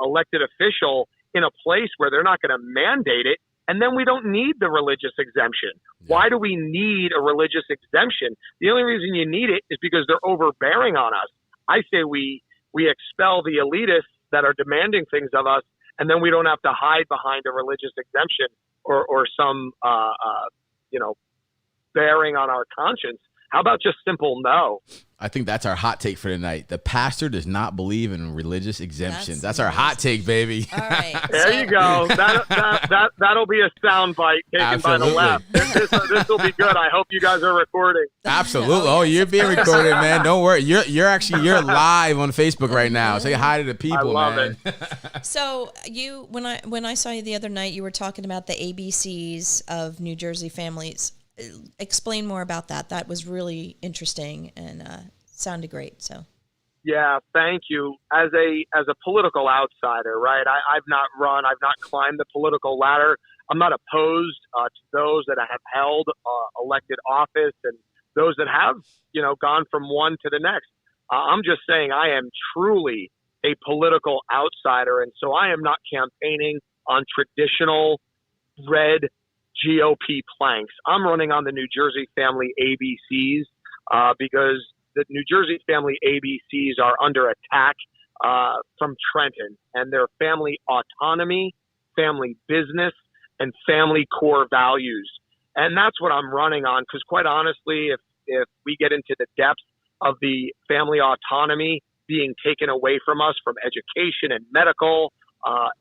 elected official in a place where they're not going to mandate it. And then we don't need the religious exemption. Yeah. Why do we need a religious exemption? The only reason you need it is because they're overbearing on us. I say we expel the elitists that are demanding things of us, and then we don't have to hide behind a religious exemption or some bearing on our conscience. How about just simple no? I think that's our hot take for tonight. The pastor does not believe in religious exemptions. That's our hot take, baby. All right. There you go. That'll be a sound bite taken by the left. This will be good. I hope you guys are recording. Absolutely. Oh, you're being recorded, man. Don't worry. You're live on Facebook right now. Say hi to the people, I love man. It. So when I saw you the other night, you were talking about the ABCs of New Jersey families. Explain more about that. That was really interesting and sounded great. So, yeah, thank you. As a political outsider, right? I've not run. I've not climbed the political ladder. I'm not opposed to those that have held elected office and those that have, gone from one to the next. I'm just saying I am truly a political outsider, and so I am not campaigning on traditional red GOP planks. I'm running on the New Jersey family ABCs because the New Jersey family ABCs are under attack from Trenton, and their family autonomy, family business, and family core values. And that's what I'm running on because, quite honestly, if we get into the depths of the family autonomy being taken away from us from education and medical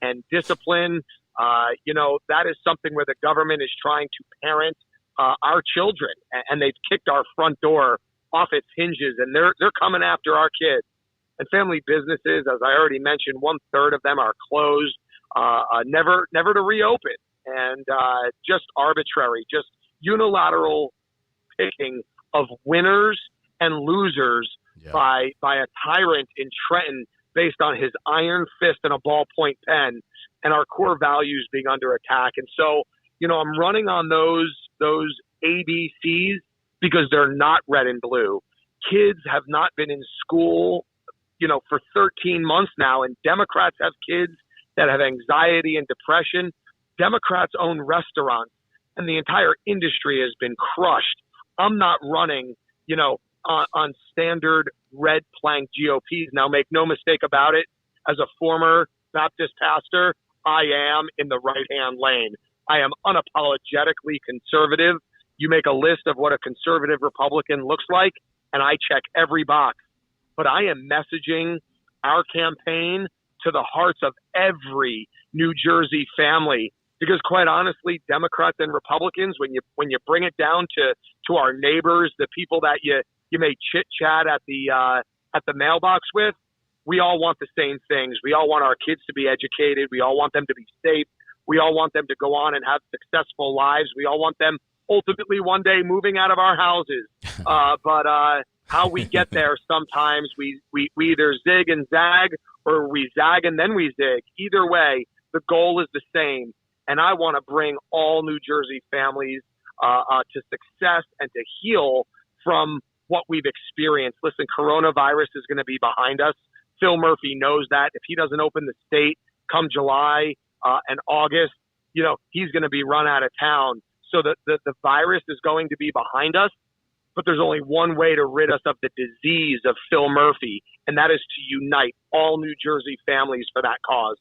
and discipline, That is something where the government is trying to parent our children, and they've kicked our front door off its hinges, and they're coming after our kids. And family businesses, as I already mentioned, 1/3 of them are closed, never to reopen, and just arbitrary, just unilateral picking of winners and losers by a tyrant in Trenton based on his iron fist and a ballpoint pen, and our core values being under attack. And so, I'm running on those ABCs because they're not red and blue. Kids have not been in school, for 13 months now, and Democrats have kids that have anxiety and depression. Democrats own restaurants, and the entire industry has been crushed. I'm not running, on standard red plank GOPs. Now, make no mistake about it, as a former Baptist pastor, I am in the right-hand lane. I am unapologetically conservative. You make a list of what a conservative Republican looks like, and I check every box. But I am messaging our campaign to the hearts of every New Jersey family, because quite honestly, Democrats and Republicans, when you bring it down to our neighbors, the people that you may chit chat at the mailbox with, we all want the same things. We all want our kids to be educated. We all want them to be safe. We all want them to go on and have successful lives. We all want them ultimately one day moving out of our houses. But how we get there, sometimes we either zig and zag, or we zag and then we zig. Either way, the goal is the same. And I want to bring all New Jersey families to success and to heal from what we've experienced. Listen, coronavirus is going to be behind us. Phil Murphy knows that. If he doesn't open the state come July and August, he's going to be run out of town. So the virus is going to be behind us, but there's only one way to rid us of the disease of Phil Murphy, and that is to unite all New Jersey families for that cause.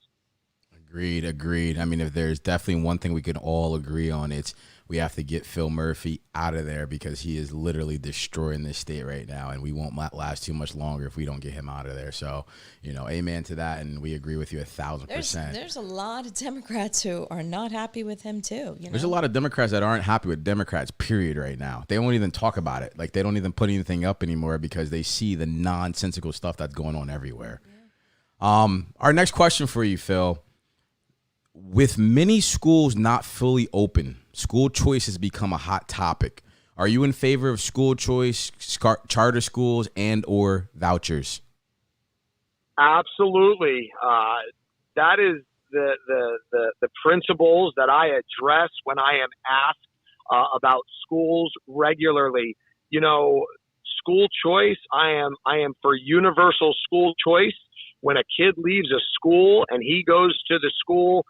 Agreed. I mean, if there's definitely one thing we can all agree on, it's we have to get Phil Murphy out of there, because he is literally destroying this state right now, and we won't last too much longer if we don't get him out of there. So, amen to that, and we agree with you 1,000%. There's a lot of Democrats who are not happy with him too. There's a lot of Democrats that aren't happy with Democrats, period, right now. They won't even talk about it. Like, they don't even put anything up anymore because they see the nonsensical stuff that's going on everywhere. Yeah. Our next question for you, Phil. With many schools not fully open, school choice has become a hot topic. Are you in favor of school choice, charter schools, and or vouchers? Absolutely. That is the principles that I address when I am asked about schools regularly. School choice, I am for universal school choice. When a kid leaves a school and he goes to the school,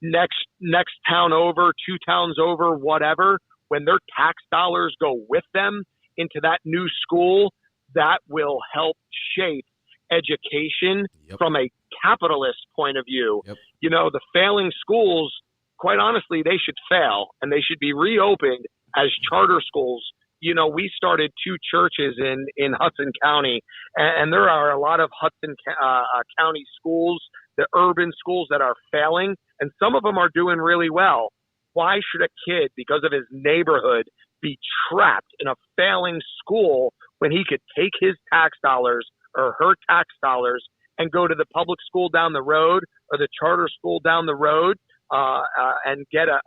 next town over, 2 towns over, whatever, when their tax dollars go with them into that new school, that will help shape education from a capitalist point of view. Yep. The failing schools, quite honestly, they should fail, and they should be reopened as charter schools. We started 2 churches in Hudson County, and there are a lot of Hudson County schools, the urban schools, that are failing, and some of them are doing really well. Why should a kid, because of his neighborhood, be trapped in a failing school when he could take his tax dollars or her tax dollars and go to the public school down the road or the charter school down the road and get a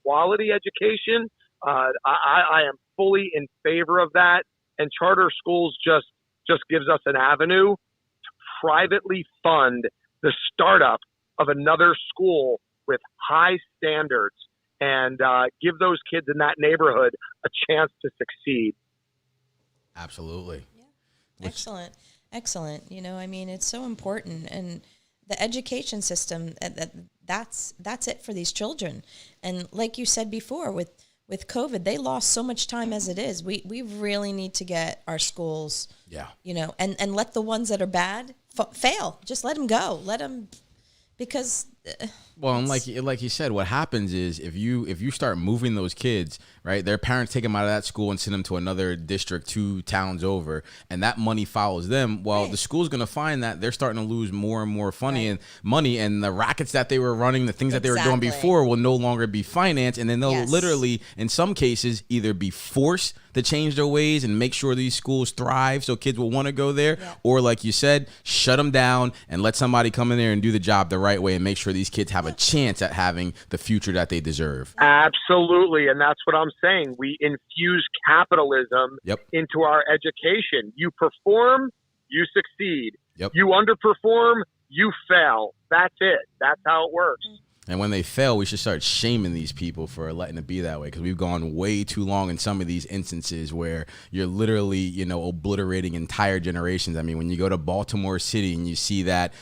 quality education? I am fully in favor of that, and charter schools just gives us an avenue to privately fund the startup of another school with high standards and give those kids in that neighborhood a chance to succeed. Absolutely. Yeah. Excellent. It's so important, and the education system, that's it for these children. And like you said before, with COVID, they lost so much time as it is. We really need to get our schools, and let the ones that are bad fail. Just let them go. Let them because Well, and like you said, what happens is if you start moving those kids, right, their parents take them out of that school and send them to another district 2 towns over, and that money follows them. Well, Right. the school's going to find that they're starting to lose more and more Right. money, and the rackets that they were running, the things that they were doing Exactly. before will no longer be financed, and then they'll Yes. literally, in some cases, either be forced to change their ways and make sure these schools thrive so kids will want to go there, Yeah. or like you said, shut them down and let somebody come in there and do the job the right way and make sure these kids have a chance at having the future that they deserve. Absolutely. And that's what I'm saying. We infuse capitalism Yep. into our education. You perform, you succeed. Yep. You underperform, you fail. That's it. That's how it works. And when they fail, we should start shaming these people for letting it be that way, because we've gone way too long in some of these instances where you're literally, obliterating entire generations. I mean, when you go to Baltimore City and you see that,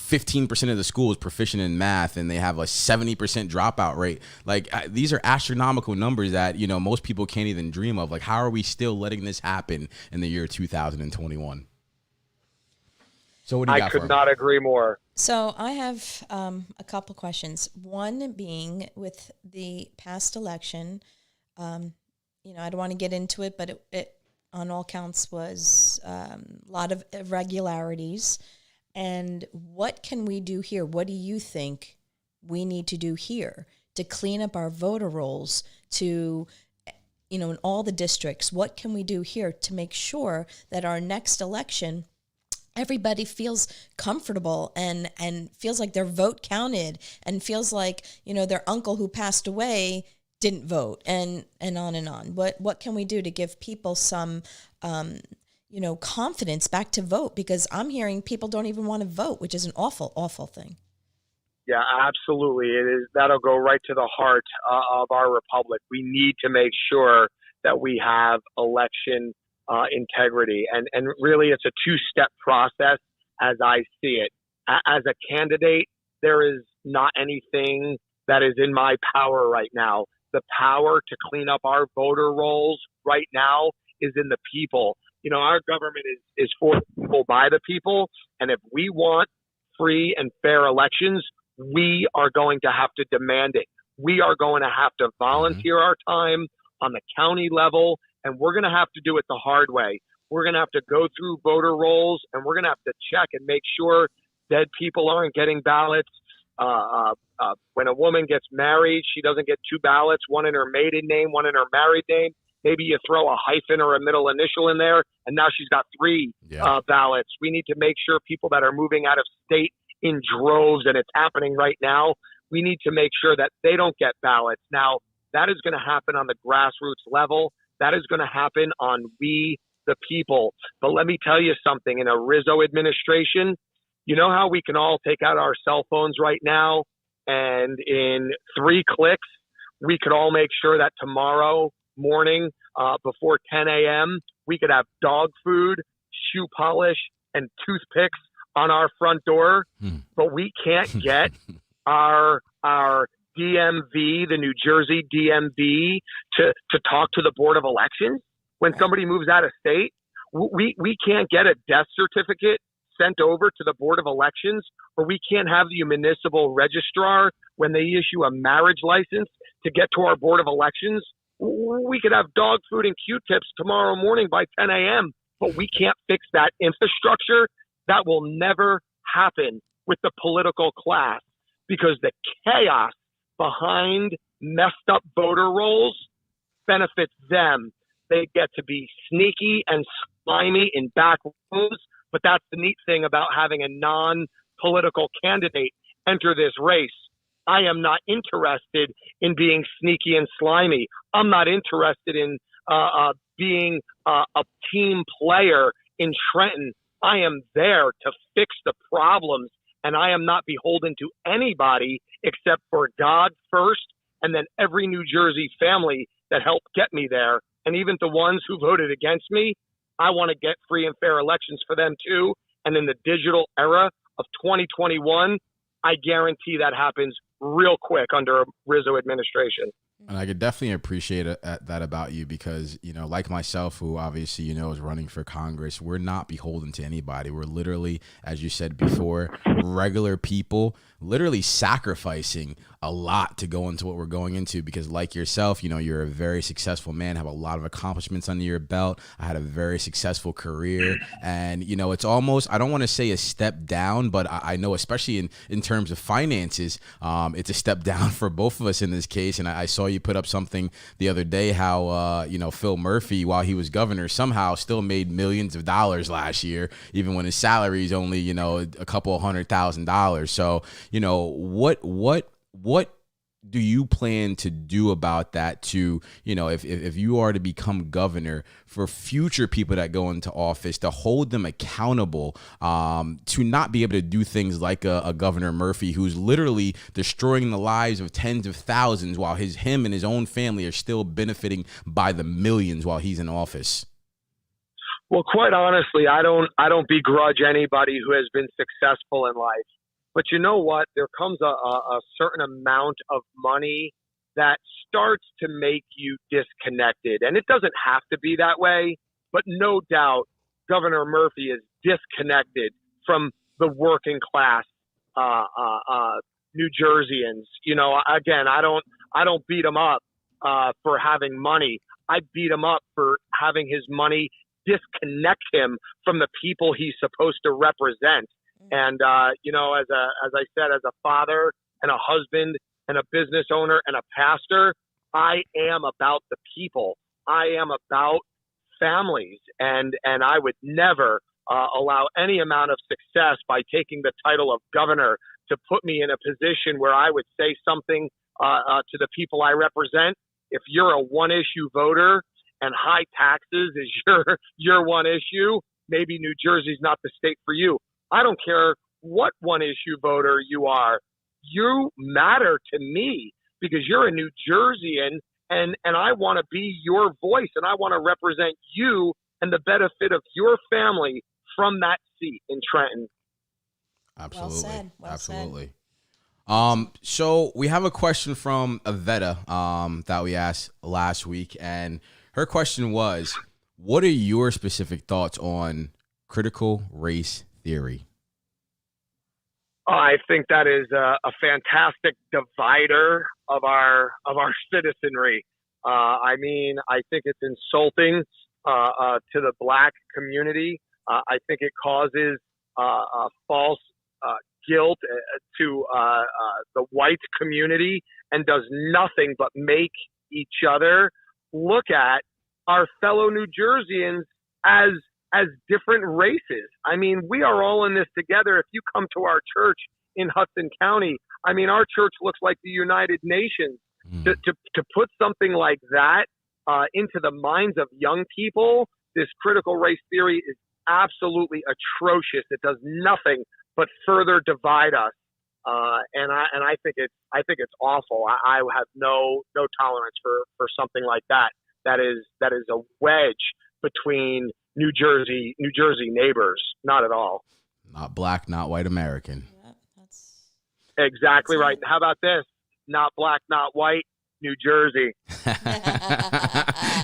15% of the school is proficient in math and they have a 70% dropout rate. Like, these are astronomical numbers that, most people can't even dream of. Like, how are we still letting this happen in the year 2021? So what do you got I for could 'em? not agree more. So I have a couple questions. One being with the past election, I don't want to get into it, but it on all counts was a lot of irregularities. And what can we do here? What do you think we need to do here to clean up our voter rolls to, in all the districts? What can we do here to make sure that our next election everybody feels comfortable and feels like their vote counted and feels like, their uncle who passed away didn't vote and on and on. What can we do to give people some, confidence back to vote? Because I'm hearing people don't even want to vote, which is an awful, awful thing. Yeah, absolutely. It is. That'll go right to the heart of our republic. We need to make sure that we have election integrity. And really, it's a 2-step process as I see it. As a candidate, there is not anything that is in my power right now. The power to clean up our voter rolls right now is in the people. Our government is for the people, by the people. And if we want free and fair elections, we are going to have to demand it. We are going to have to volunteer our time on the county level, and we're going to have to do it the hard way. We're going to have to go through voter rolls, and we're going to have to check and make sure dead people aren't getting ballots. When a woman gets married, she doesn't get 2 ballots, one in her maiden name, one in her married name. Maybe you throw a hyphen or a middle initial in there, and now she's got 3 ballots. We need to make sure people that are moving out of state in droves, and it's happening right now, we need to make sure that they don't get ballots. Now, that is going to happen on the grassroots level. That is going to happen on we, the people. But let me tell you something. In a Rizzo administration, you know how we can all take out our cell phones right now, and in 3 clicks, we could all make sure that tomorrow morning before 10 a.m., we could have dog food, shoe polish, and toothpicks on our front door. But we can't get our DMV, the New Jersey DMV, to talk to the Board of Elections when somebody moves out of state. We can't get a death certificate sent over to the Board of Elections, or we can't have the municipal registrar, when they issue a marriage license, to get to our Board of Elections. We could have dog food and Q-tips tomorrow morning by 10 a.m., but we can't fix that infrastructure. That will never happen with the political class, because the chaos behind messed up voter rolls benefits them. They get to be sneaky and slimy in back rooms, but that's the neat thing about having a non-political candidate enter this race. I am not interested in being sneaky and slimy. I'm not interested in being a team player in Trenton. I am there to fix the problems, and I am not beholden to anybody except for God first, and then every New Jersey family that helped get me there. And even the ones who voted against me, I want to get free and fair elections for them too. And in the digital era of 2021, I guarantee that happens real quick under a Rizzo administration. And I could definitely appreciate that about you because, like myself, who obviously, is running for Congress, we're not beholden to anybody. We're literally, as you said before, regular people, literally sacrificing a lot to go into what we're going into because like yourself, you're a very successful man, have a lot of accomplishments under your belt. I had a very successful career and, it's almost, I don't want to say a step down, but I know especially in terms of finances, it's a step down for both of us in this case. And I saw you put up something the other day how, Phil Murphy, while he was governor, somehow still made millions of dollars last year, even when his salary is only, a couple $100,000. So, what do you plan to do about that to, if you are to become governor for future people that go into office, to hold them accountable, to not be able to do things like a Governor Murphy, who's literally destroying the lives of tens of thousands while him and his own family are still benefiting by the millions while he's in office? Well, quite honestly, I don't begrudge anybody who has been successful in life. But you know what? There comes a certain amount of money that starts to make you disconnected. And it doesn't have to be that way, but no doubt Governor Murphy is disconnected from the working class New Jerseyans. Again, I don't beat him up for having money. I beat him up for having his money disconnect him from the people he's supposed to represent. And, as I said, as a father and a husband and a business owner and a pastor, I am about the people. I am about families. And I would never allow any amount of success by taking the title of governor to put me in a position where I would say something to the people I represent. If you're a one-issue voter and high taxes is your one issue, maybe New Jersey's not the state for you. I don't care what one issue voter you are. You matter to me because you're a New Jerseyan and I want to be your voice and I want to represent you and the benefit of your family from that seat in Trenton. Absolutely. Well said. Absolutely. So we have a question from Avetta that we asked last week, and her question was, what are your specific thoughts on critical race theory? I think that is a fantastic divider of our citizenry. I think it's insulting to the black community. I think it causes false guilt to the white community and does nothing but make each other look at our fellow New Jerseyans as different races. We are all in this together. If you come to our church in Hudson County, our church looks like the United Nations. To put something like that into the minds of young people, this critical race theory is absolutely atrocious. It does nothing but further divide us. And I think it's awful. I have no tolerance for something like that. That is a wedge between New Jersey neighbors. Not at all. Not black, not white American. Yeah, that's exactly right. And how about this? Not black, not white, New Jersey.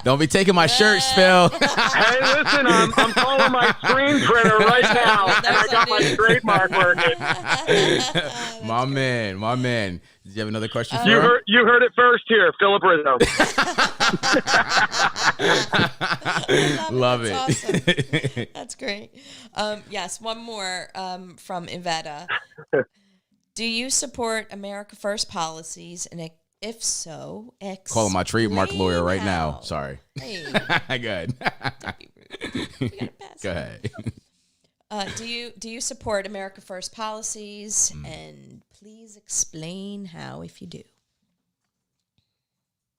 Don't be taking my shirt, Phil. Hey, listen, I'm calling my screen printer right now, and I got my trademark working. My man. Did you have another question for you heard it first here, Phil Rizzo. Love it. Awesome. That's great. Yes, one more from Iveta. Do you support America First policies, and if so, calling my trademark lawyer right how. now. Sorry. Hey. Good. Don't be rude. We gotta pass. Go ahead. Do you support America First policies, and please explain how if you do?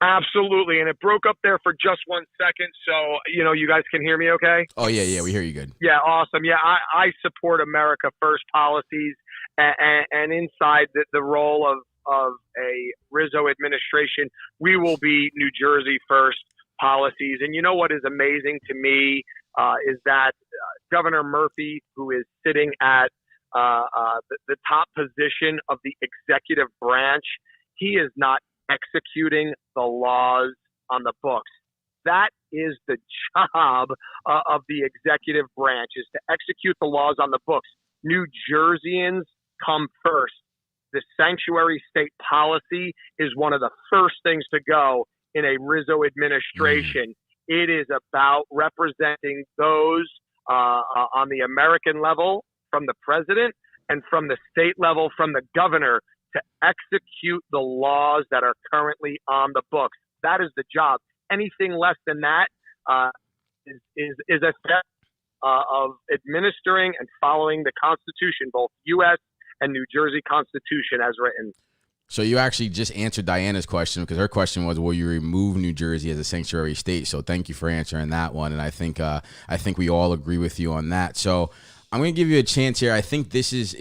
Absolutely, and it broke up there for just 1 second, so you guys can hear me okay? Oh yeah, we hear you good. Yeah, awesome. Yeah, I support America First policies, and inside the role of a Rizzo administration, we will be New Jersey First policies. And you know what is amazing to me is that Governor Murphy, who is sitting at the top position of the executive branch, he is not executing the laws on the books. That is the job of the executive branch, is to execute the laws on the books. New Jerseyans come first. The sanctuary state policy is one of the first things to go in a Rizzo administration. It is about representing those on the American level from the president and from the state level from the governor to execute the laws that are currently on the books. That is the job. Anything less than that is a step of administering and following the Constitution, both U.S. and New Jersey Constitution as written. So you actually just answered Diana's question, because her question was, will you remove New Jersey as a sanctuary state? So thank you for answering that one. And I think we all agree with you on that. So I'm going to give you a chance here. I think this is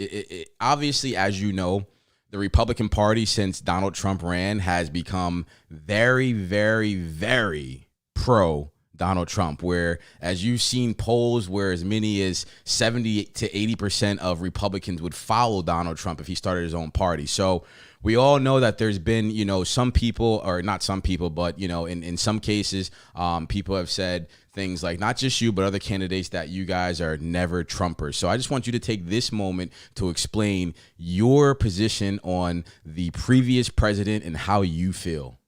obviously, as you know, the Republican Party, since Donald Trump ran, has become very, very, very pro Donald Trump, where, as you've seen polls where as many as 70 to 80% of Republicans would follow Donald Trump if he started his own party. So we all know that there's been, some people, or not some people, but, in some cases, people have said things like, not just you, but other candidates, that you guys are never Trumpers. So I just want you to take this moment to explain your position on the previous president and how you feel.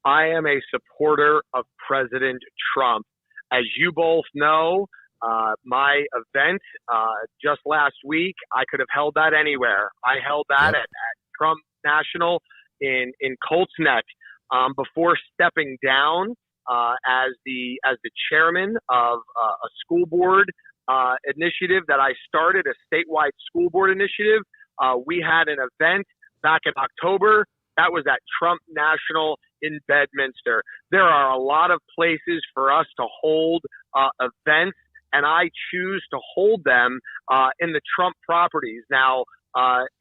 I am a supporter of President Trump. As you both know, my event just last week, I could have held that anywhere. I held that at Trump National in Colts Neck before stepping down as the chairman of a school board initiative that I started, a statewide school board initiative. We had an event back in October. That was at Trump National in Bedminster. There are a lot of places for us to hold events, and I choose to hold them in the Trump properties. Now,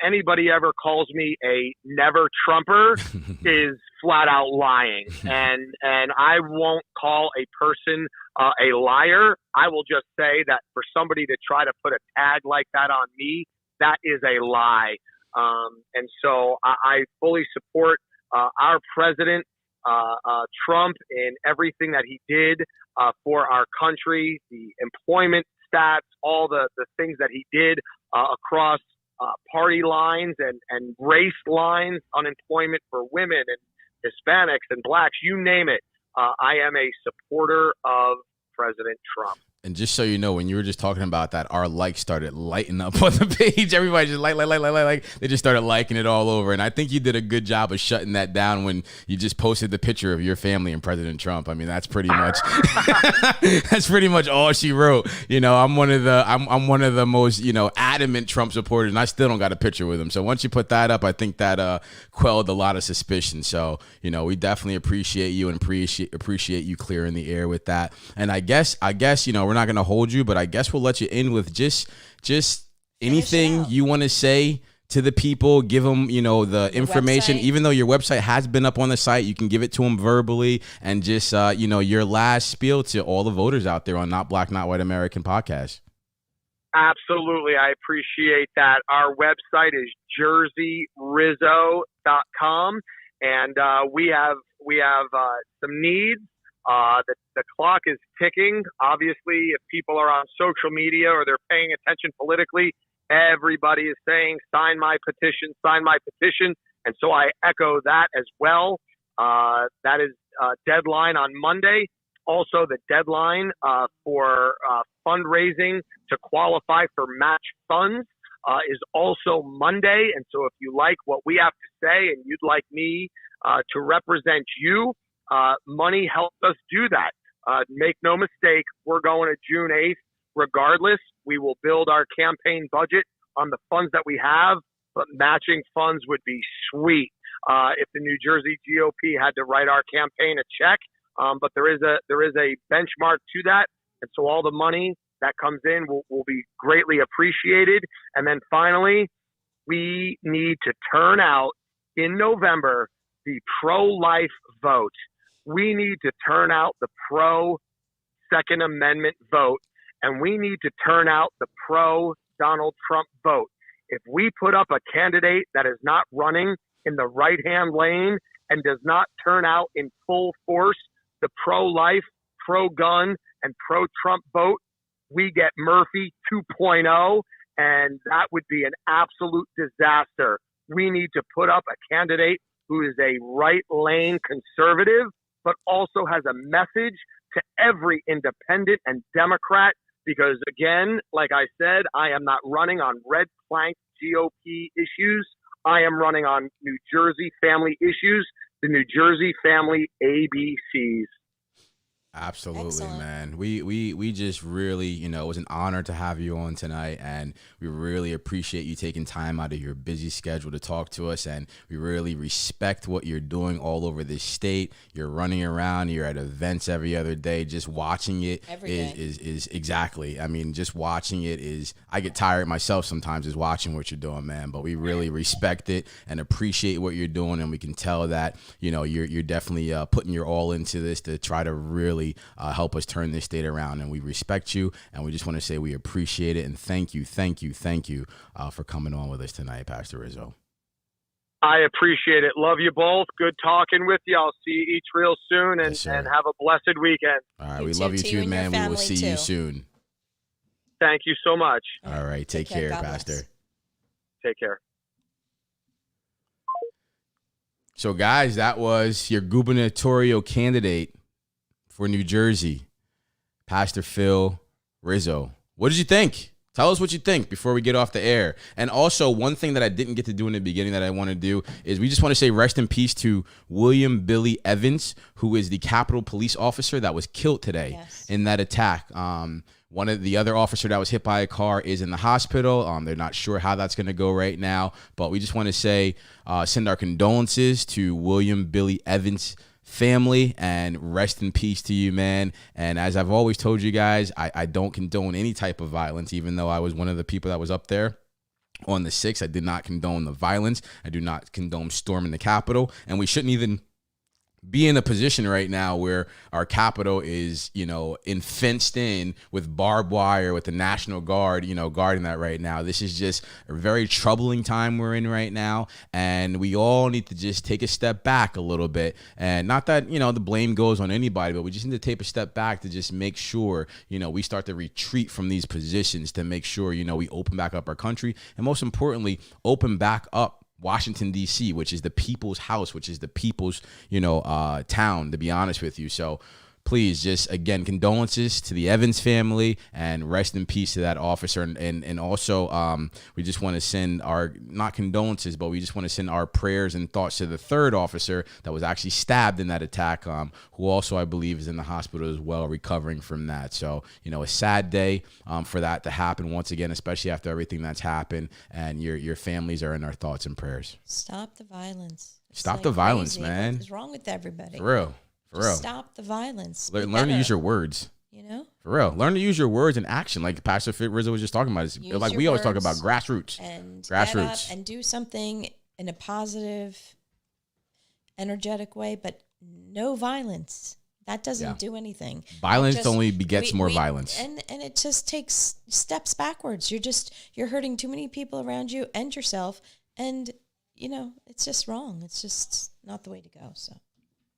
anybody ever calls me a never Trumper is flat out lying, and I won't call a person a liar. I will just say that for somebody to try to put a tag like that on me, that is a lie. And so I fully support our president, Trump, in everything that he did for our country, the employment stats, all the things that he did across party lines and race lines, unemployment for women and Hispanics and blacks, you name it. I am a supporter of President Trump. And just so you know, when you were just talking about that, our likes started lighting up on the page. Everybody just like. They just started liking it all over. And I think you did a good job of shutting that down when you just posted the picture of your family and President Trump. I mean, that's pretty much all she wrote. I'm one of the most, adamant Trump supporters, and I still don't got a picture with him. So once you put that up, I think that quelled a lot of suspicion. So, we definitely appreciate you and appreciate you clearing the air with that. And I guess, we're not going to hold you, but I guess we'll let you in with just anything you want to say to the people. Give them, the information, even though your website has been up on the site, you can give it to them verbally, and just, your last spiel to all the voters out there on Not Black, Not White American podcast. Absolutely. I appreciate that. Our website is jerseyrizzo.com, and we have some needs. The clock is ticking. Obviously, if people are on social media or they're paying attention politically, everybody is saying, sign my petition. And so I echo that as well. That is deadline on Monday. Also, the deadline for fundraising to qualify for match funds is also Monday. And so if you like what we have to say and you'd like me to represent you, money helps us do that. Make no mistake, we're going to June 8th. Regardless, we will build our campaign budget on the funds that we have, but matching funds would be sweet if the New Jersey GOP had to write our campaign a check. But there is a benchmark to that, and so all the money that comes in will be greatly appreciated. And then finally, we need to turn out in November the pro-life vote. We need to turn out the pro-Second Amendment vote, and we need to turn out the pro-Donald Trump vote. If we put up a candidate that is not running in the right-hand lane and does not turn out in full force the pro-life, pro-gun, and pro-Trump vote, we get Murphy 2.0, and that would be an absolute disaster. We need to put up a candidate who is a right-lane conservative, but also has a message to every independent and Democrat, because, again, like I said, I am not running on red plank GOP issues. I am running on New Jersey family issues, the New Jersey family ABCs. Absolutely, Excellent. man. We just really, it was an honor to have you on tonight, and we really appreciate you taking time out of your busy schedule to talk to us, and we really respect what you're doing all over this state. You're running around, you're at events every other day. Just watching it is exactly. I mean, just watching it is, I get tired myself sometimes just watching what you're doing, man. But we really respect it and appreciate what you're doing, and we can tell that, you're definitely putting your all into this to try to really help us turn this state around, and we respect you, and we just want to say we appreciate it, and thank you for coming on with us tonight, Pastor Rizzo. I appreciate it. Love you both. Good talking with you. I'll see you each real soon, and, Yes, and have a blessed weekend. All right, we love you too, man. We will see you soon. Thank you so much. All right, take care, Pastor. Take care. So, guys, that was your gubernatorial candidate for New Jersey, Pastor Phil Rizzo. What did you think? Tell us what you think before we get off the air. And also, one thing that I didn't get to do in the beginning that I want to do is we just want to say rest in peace to William Billy Evans, who is the Capitol Police officer that was killed today in that attack. One of the other officer that was hit by a car is in the hospital. They're not sure how that's going to go right now, but we just want to say, send our condolences to William Billy Evans' family, and rest in peace to you, man. And as I've always told you guys, I don't condone any type of violence, even though I was one of the people that was up there on the 6th. I did not condone the violence. I do not condone storming the Capitol, and we shouldn't even be in a position right now where our Capitol is, fenced in with barbed wire, with the National Guard, guarding that right now. This is just a very troubling time we're in right now, and we all need to just take a step back a little bit. And not that, the blame goes on anybody, but we just need to take a step back to just make sure, we start to retreat from these positions to make sure, we open back up our country, and most importantly, open back up Washington, D.C., which is the people's house, which is the people's, town, to be honest with you. So please, just again, condolences to the Evans family, and rest in peace to that officer. And also, we just want to send our, not condolences, but we just want to send our prayers and thoughts to the third officer that was actually stabbed in that attack, who also, I believe, is in the hospital as well, recovering from that. So, a sad day for that to happen once again, especially after everything that's happened, and your families are in our thoughts and prayers. Stop the violence. Stop the violence, crazy. man. What is wrong with everybody? For real. For real. Stop the violence. Learn to use your words. For real. Learn to use your words in action, like Pastor Phil Rizzo was just talking about. It's like we always talk about grassroots. And grassroots. Get up and do something in a positive, energetic way, but no violence. That doesn't do anything. Violence only begets more violence. And it just takes steps backwards. You're hurting too many people around you and yourself, and it's just wrong. It's just not the way to go. So.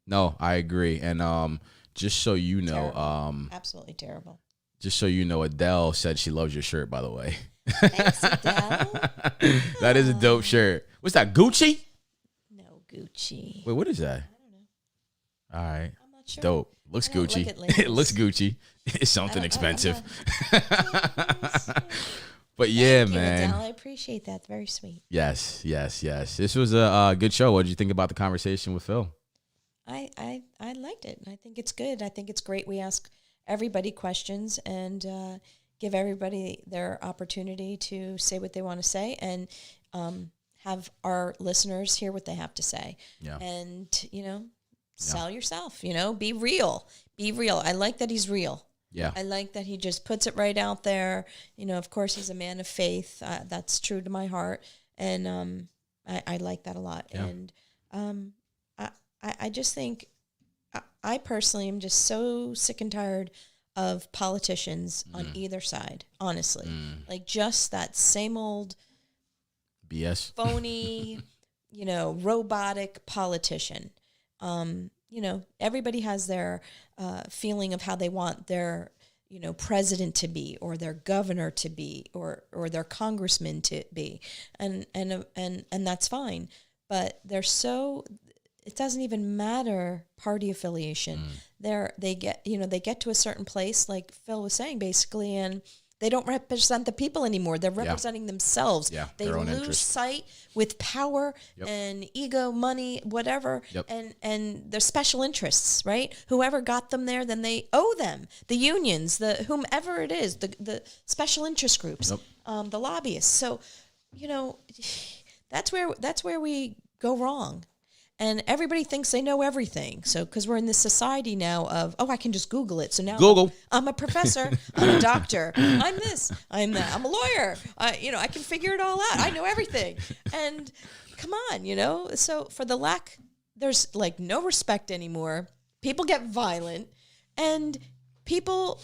No, I agree. And just so you know, absolutely terrible. Just so you know, Adele said she loves your shirt, by the way. Thanks, Adele. That is a dope shirt. What's that, Gucci? No, Gucci. Wait, what is that? I don't know. All right. I'm not sure. Dope. Looks Gucci. It looks Gucci. It's something expensive. But yeah, Thank you, man. Adele. I appreciate that. Very sweet. Yes. This was a good show. What did you think about the conversation with Phil? I liked it. I think it's good. I think it's great. We ask everybody questions and give everybody their opportunity to say what they want to say, and have our listeners hear what they have to say. Yeah. And, sell yourself, be real. Be real. I like that he's real. Yeah. I like that he just puts it right out there. Of course, he's a man of faith. That's true to my heart. And I like that a lot. Yeah. And I just think, I personally am just so sick and tired of politicians on either side, honestly. Like just that same old BS. phony, robotic politician. Everybody has their feeling of how they want their, president to be, or their governor to be, or their congressman to be, and that's fine. But it doesn't even matter party affiliation. They get to a certain place, like Phil was saying, basically, and they don't represent the people anymore. They're representing themselves. Yeah, they their own lose interest. sight with power and ego, money, whatever, and their special interests, right? Whoever got them there, then they owe them. The unions, whomever it is, the special interest groups, the lobbyists. So, that's where we go wrong. And everybody thinks they know everything. So, because we're in this society now of, I can just Google it. So now Google. I'm a professor. I'm a doctor. I'm this. I'm that. I'm a lawyer. I can figure it all out. I know everything. And come on, So for there's like no respect anymore. People get violent, and people,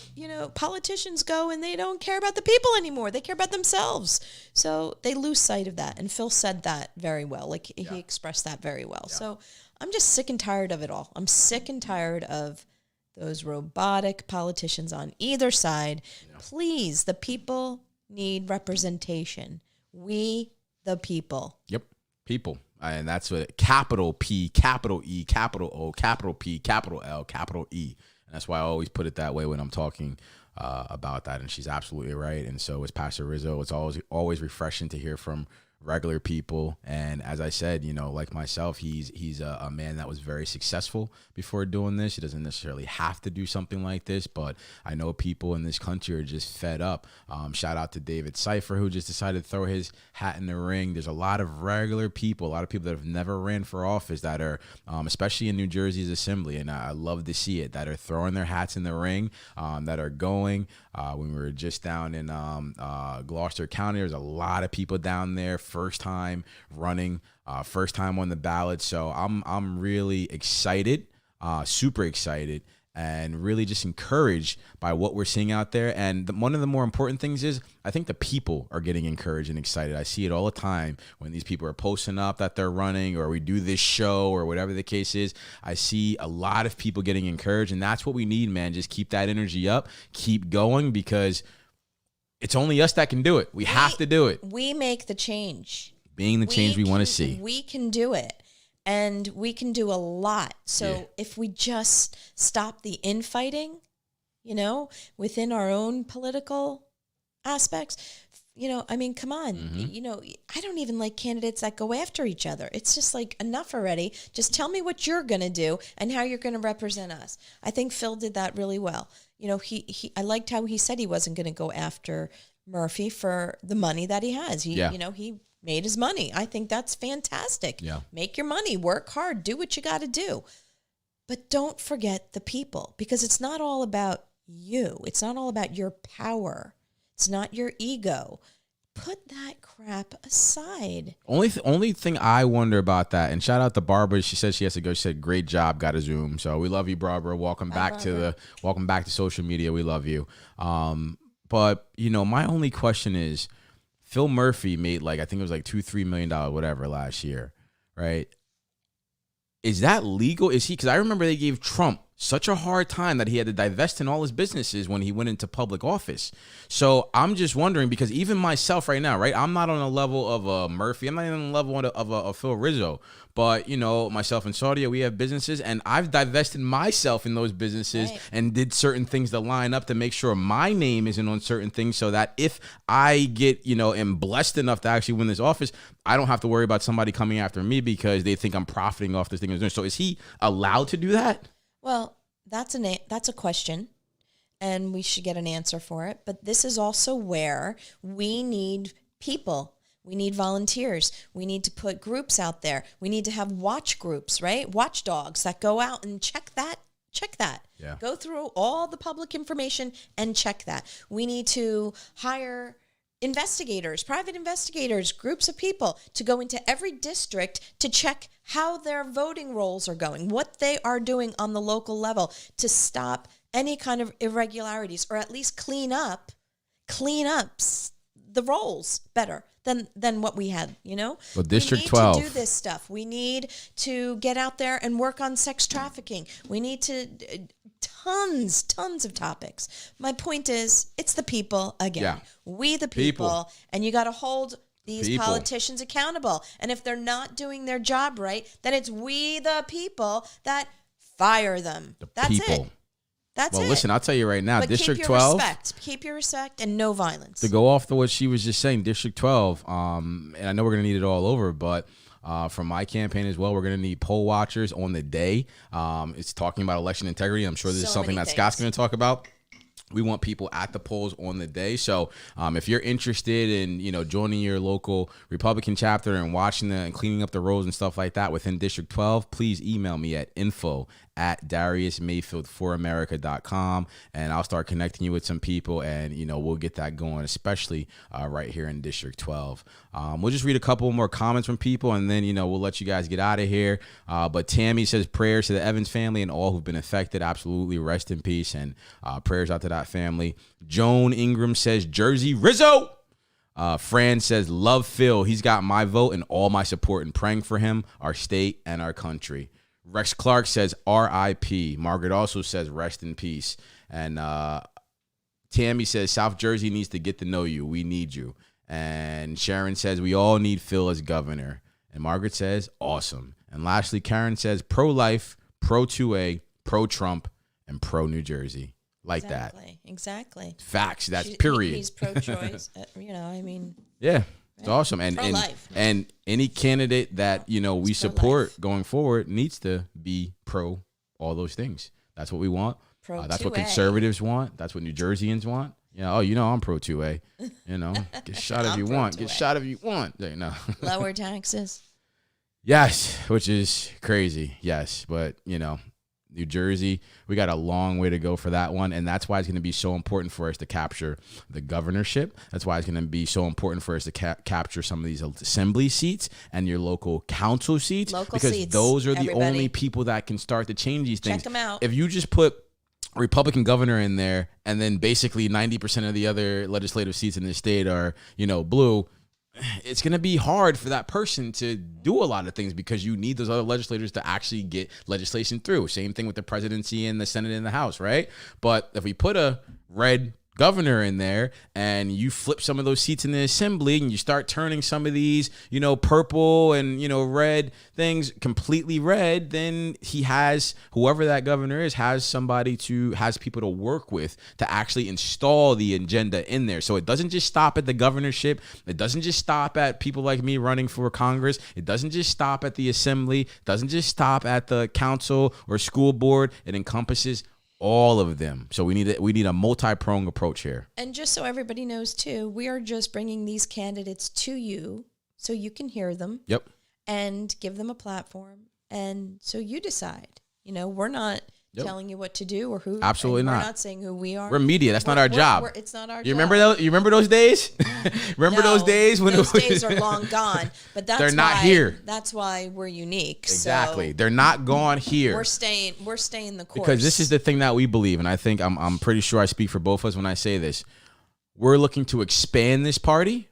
politicians go and they don't care about the people anymore. They care about themselves. So they lose sight of that. And Phil said that very well. Like he expressed that very well. Yeah. So I'm just sick and tired of it all. I'm sick and tired of those robotic politicians on either side. Yeah. Please, the people need representation. We, the people. Yep. People. And that's what capital P, capital E, capital O, capital P, capital L, capital E. And that's why I always put it that way when I'm talking about that. And she's absolutely right. And so is Pastor Rizzo. It's always refreshing to hear from regular people. And as I said, like myself, he's a man that was very successful before doing this. He doesn't necessarily have to do something like this, but I know people in this country are just fed up. Shout out to David Cipher, who just decided to throw his hat in the ring. There's a lot of regular people, a lot of people that have never ran for office that are, especially in New Jersey's assembly, and I love to see it, that are throwing their hats in the ring, that are going. When we were just down in Gloucester County, there's a lot of people down there, first time running, first time on the ballot. So I'm really excited, super excited, and really just encouraged by what we're seeing out there. And one of the more important things is I think the people are getting encouraged and excited. I see it all the time when these people are posting up that they're running, or we do this show, or whatever the case is. I see a lot of people getting encouraged, and that's what we need, man. Just keep that energy up, keep going, because it's only us that can do it. We have to do it. We make the change. Being the change we want to see. We can do it. And we can do a lot. So if we just stop the infighting, within our own political aspects, come on. I don't even like candidates that go after each other. It's just like, enough already. Just tell me what you're going to do and how you're going to represent us. I think Phil did that really well. I liked how he said he wasn't going to go after Murphy for the money that he has. He made his money. I think that's fantastic. Yeah. Make your money, work hard, do what you got to do. But don't forget the people, because it's not all about you. It's not all about your power. It's not your ego. Put that crap aside. Only thing I wonder about that, and shout out to Barbara. She said she has to go. She said, "Great job, got a Zoom." So we love you, Barbara. Welcome back to social media. We love you. But my only question is, Phil Murphy made I think it was $2-3 million, whatever, last year, right? Is that legal? Is he? Because I remember they gave Trump such a hard time that he had to divest in all his businesses when he went into public office. So I'm just wondering, because even myself right now, right, I'm not on a level of a Murphy. I'm not even on a level of a Phil Rizzo. But, myself and Saudia, we have businesses, and I've divested myself in those businesses and did certain things to line up to make sure my name isn't on certain things, so that if I get, am blessed enough to actually win this office, I don't have to worry about somebody coming after me because they think I'm profiting off this thing. So is he allowed to do that? Well, that's a question, and we should get an answer for it. But this is also where we need people. We need volunteers. We need to put groups out there. We need to have watch groups, right? Watchdogs that go out and check that. Yeah. Go through all the public information and check that. We need to hire investigators, private investigators, groups of people to go into every district to check how their voting rolls are going, what they are doing on the local level to stop any kind of irregularities, or at least clean up the rolls better. than what we had, you know? Well, District we need 12. to do this stuff. We need to get out there and work on sex trafficking. We need to tons of topics. My point is, it's the people again. Yeah. We the people. And you got to hold these politicians accountable. And if they're not doing their job right, then it's we the people that fire them. That's it. That's it. Well, listen, I'll tell you right now, but District keep your 12. Keep your respect and no violence. To go off to what she was just saying, District 12, and I know we're going to need it all over, but from my campaign as well, we're going to need poll watchers on the day. It's talking about election integrity. I'm sure this is something that Scott's going to talk about. We want people at the polls on the day. So if you're interested in, joining your local Republican chapter and watching and cleaning up the roads and stuff like that within District 12, please email me at info@DariusMayfield4America.com, and I'll start connecting you with some people, and, we'll get that going, especially right here in District 12. We'll just read a couple more comments from people, and then, we'll let you guys get out of here. But Tammy says prayers to the Evans family and all who've been affected. Absolutely. Rest in peace, and prayers out to that family. Joan Ingram says Jersey Rizzo. Fran says love Phil. He's got my vote and all my support, and praying for him, our state, and our country. Rex Clark says R.I.P. Margaret also says rest in peace. And Tammy says South Jersey needs to get to know you. We need you. And Sharon says we all need Phil as governor. And Margaret says awesome. And lastly, Karen says pro-life, pro-2A, pro-Trump, and pro-New Jersey. Like that. Exactly. Facts. That's period. He's pro-choice. Yeah. It's awesome. And any candidate that, we support going forward needs to be pro all those things. That's what we want. That's what conservatives want. That's what New Jerseyans want. I'm pro 2A. Get shot if you want. Get shot if you want. Lower taxes. Yes, which is crazy. Yes, but, New Jersey, we got a long way to go for that one, and that's why it's going to be so important for us to capture the governorship. That's why it's going to be so important for us to capture some of these assembly seats and your local council seats, because those are the only people that can start to change these things. Check them out. If you just put a Republican governor in there, and then basically 90% of the other legislative seats in the state are, blue, it's going to be hard for that person to do a lot of things, because you need those other legislators to actually get legislation through. Same thing with the presidency and the Senate and the House, right? But if we put a red governor in there and you flip some of those seats in the assembly and you start turning some of these, purple and, red things completely red, then whoever that governor is, has people to work with to actually install the agenda in there. So it doesn't just stop at the governorship. It doesn't just stop at people like me running for Congress. It doesn't just stop at the assembly. It doesn't just stop at the council or school board. It encompasses all of them. So we need a multi-pronged approach here. And just so everybody knows too, we are just bringing these candidates to you so you can hear them. Yep. And give them a platform, and so you decide. We're not telling you what to do or who. Absolutely not. We're not saying who we are. We're media. That's not our job. It's not our job. You remember those days? Those days when those days are long gone. But they're not here. That's why we're unique. Exactly. So they're not gone here. We're staying the course. Because this is the thing that we believe, and I think I'm pretty sure I speak for both of us when I say this. We're looking to expand this party,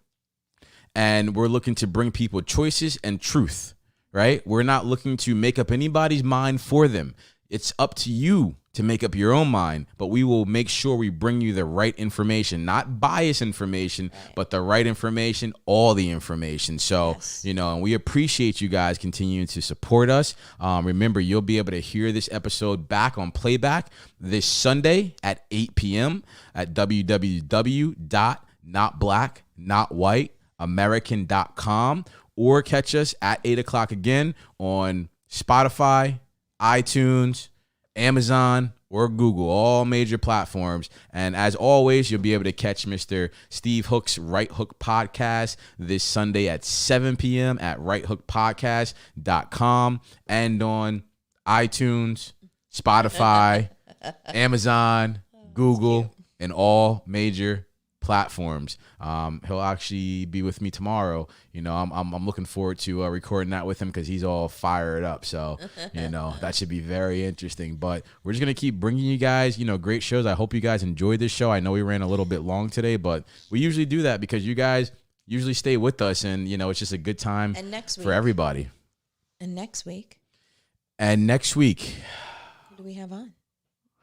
and we're looking to bring people choices and truth, right? We're not looking to make up anybody's mind for them. It's up to you to make up your own mind, but we will make sure we bring you the right information, not biased information, but the right information, all the information. So, and we appreciate you guys continuing to support us. Remember, you'll be able to hear this episode back on playback this Sunday at 8 p.m. at www.notblacknotwhiteamerican.com, or catch us at 8 o'clock again on Spotify, iTunes, Amazon, or Google, all major platforms. And as always, you'll be able to catch Mr. Steve Hook's Right Hook Podcast this Sunday at 7 p.m. at righthookpodcast.com, and on iTunes, Spotify, Amazon, Google, and all major platforms. He'll actually be with me tomorrow. I'm looking forward to recording that with him, because he's all fired up. So, that should be very interesting. But we're just going to keep bringing you guys, great shows. I hope you guys enjoyed this show. I know we ran a little bit long today, but we usually do that because you guys usually stay with us, and it's just a good time And next week. for everybody. And next week, And next week, who do we have on?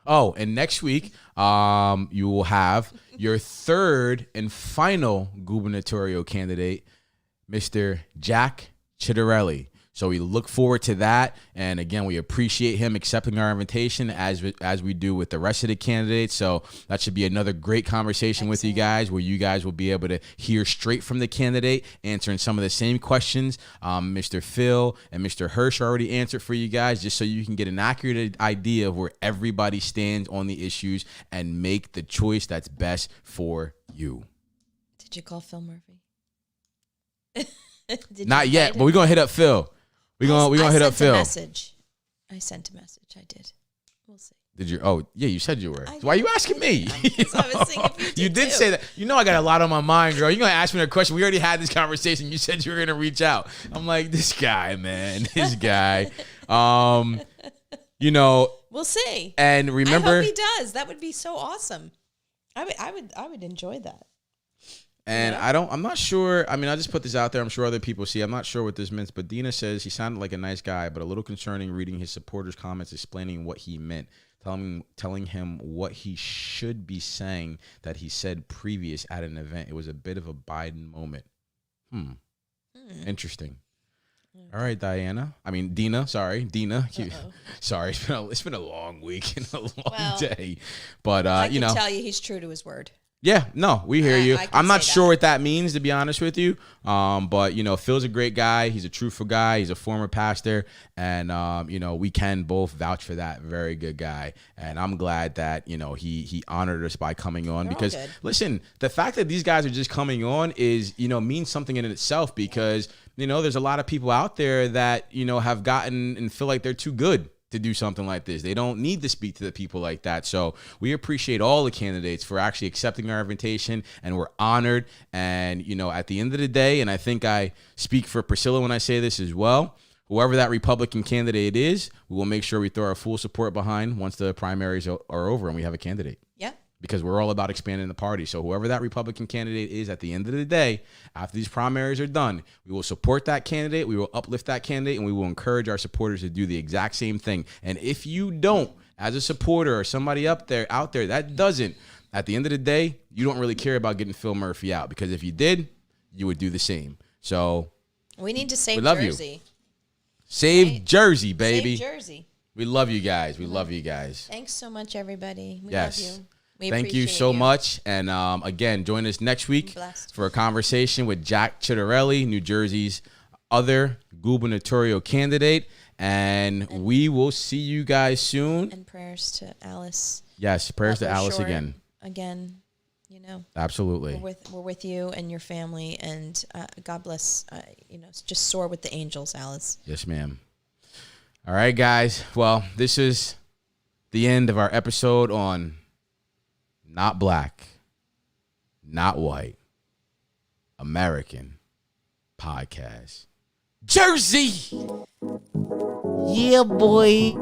oh, and next week, you will have your third and final gubernatorial candidate, Mr. Jack Ciattarelli. So we look forward to that. And again, we appreciate him accepting our invitation as we do with the rest of the candidates. So that should be another great conversation with you guys, where you guys will be able to hear straight from the candidate, answering some of the same questions Mr. Phil and Mr. Hirsch already answered for you guys, just so you can get an accurate idea of where everybody stands on the issues and make the choice that's best for you. Did you call Phil Murphy? Not yet, but we're going to hit up Phil. We're gonna hit up Phil. I sent a message. I did. We'll see. Did you? Oh, yeah, you said you were. So why are you asking me? I was seeing if you did say that. I got a lot on my mind, girl. You're going to ask me a question. We already had this conversation. You said you were going to reach out. I'm like, this guy, man. This guy. We'll see. And remember. I hope he does. That would be so awesome. I would enjoy that. And I'm not sure. I mean, I just put this out there. I'm sure other people see. I'm not sure what this means, but Dina says he sounded like a nice guy, but a little concerning reading his supporters' comments explaining what he meant, telling him what he should be saying that he said previous at an event. It was a bit of a Biden moment. Interesting. All right, Dina. Sorry, Dina. Sorry, it's been a long week and a long day, but I can tell you, he's true to his word. Yeah, no, we hear you. I'm not sure that. what that means, to be honest with you. But Phil's a great guy. He's a truthful guy. He's a former pastor, and we can both vouch for that. Very good guy, and I'm glad that he honored us by coming on. Because listen, the fact that these guys are just coming on is means something in itself. Because there's a lot of people out there that have gotten and feel like they're too good to do something like this. They don't need to speak to the people like that. So we appreciate all the candidates for actually accepting our invitation, and we're honored. And, at the end of the day, and I think I speak for Priscilla when I say this as well, whoever that Republican candidate is, we will make sure we throw our full support behind once the primaries are over and we have a candidate. Yeah. Because we're all about expanding the party. So whoever that Republican candidate is, at the end of the day, after these primaries are done, we will support that candidate, we will uplift that candidate, and we will encourage our supporters to do the exact same thing. And if you don't, as a supporter or somebody out there that doesn't, at the end of the day, you don't really care about getting Phil Murphy out. Because if you did, you would do the same. So we need to save Jersey. Save Jersey, baby. Save Jersey. We love you guys. We love you guys. Thanks so much, everybody. We love you. Thank you so much. And again, join us next week for a conversation with Jack Ciattarelli, New Jersey's other gubernatorial candidate. And we will see you guys soon. And prayers to Alice. Yes, prayers to Alice again. Absolutely. We're with you and your family. And God bless, just soar with the angels, Alice. Yes, ma'am. All right, guys. Well, this is the end of our episode on Not Black, Not White, American Podcast. Jersey! Yeah, boy.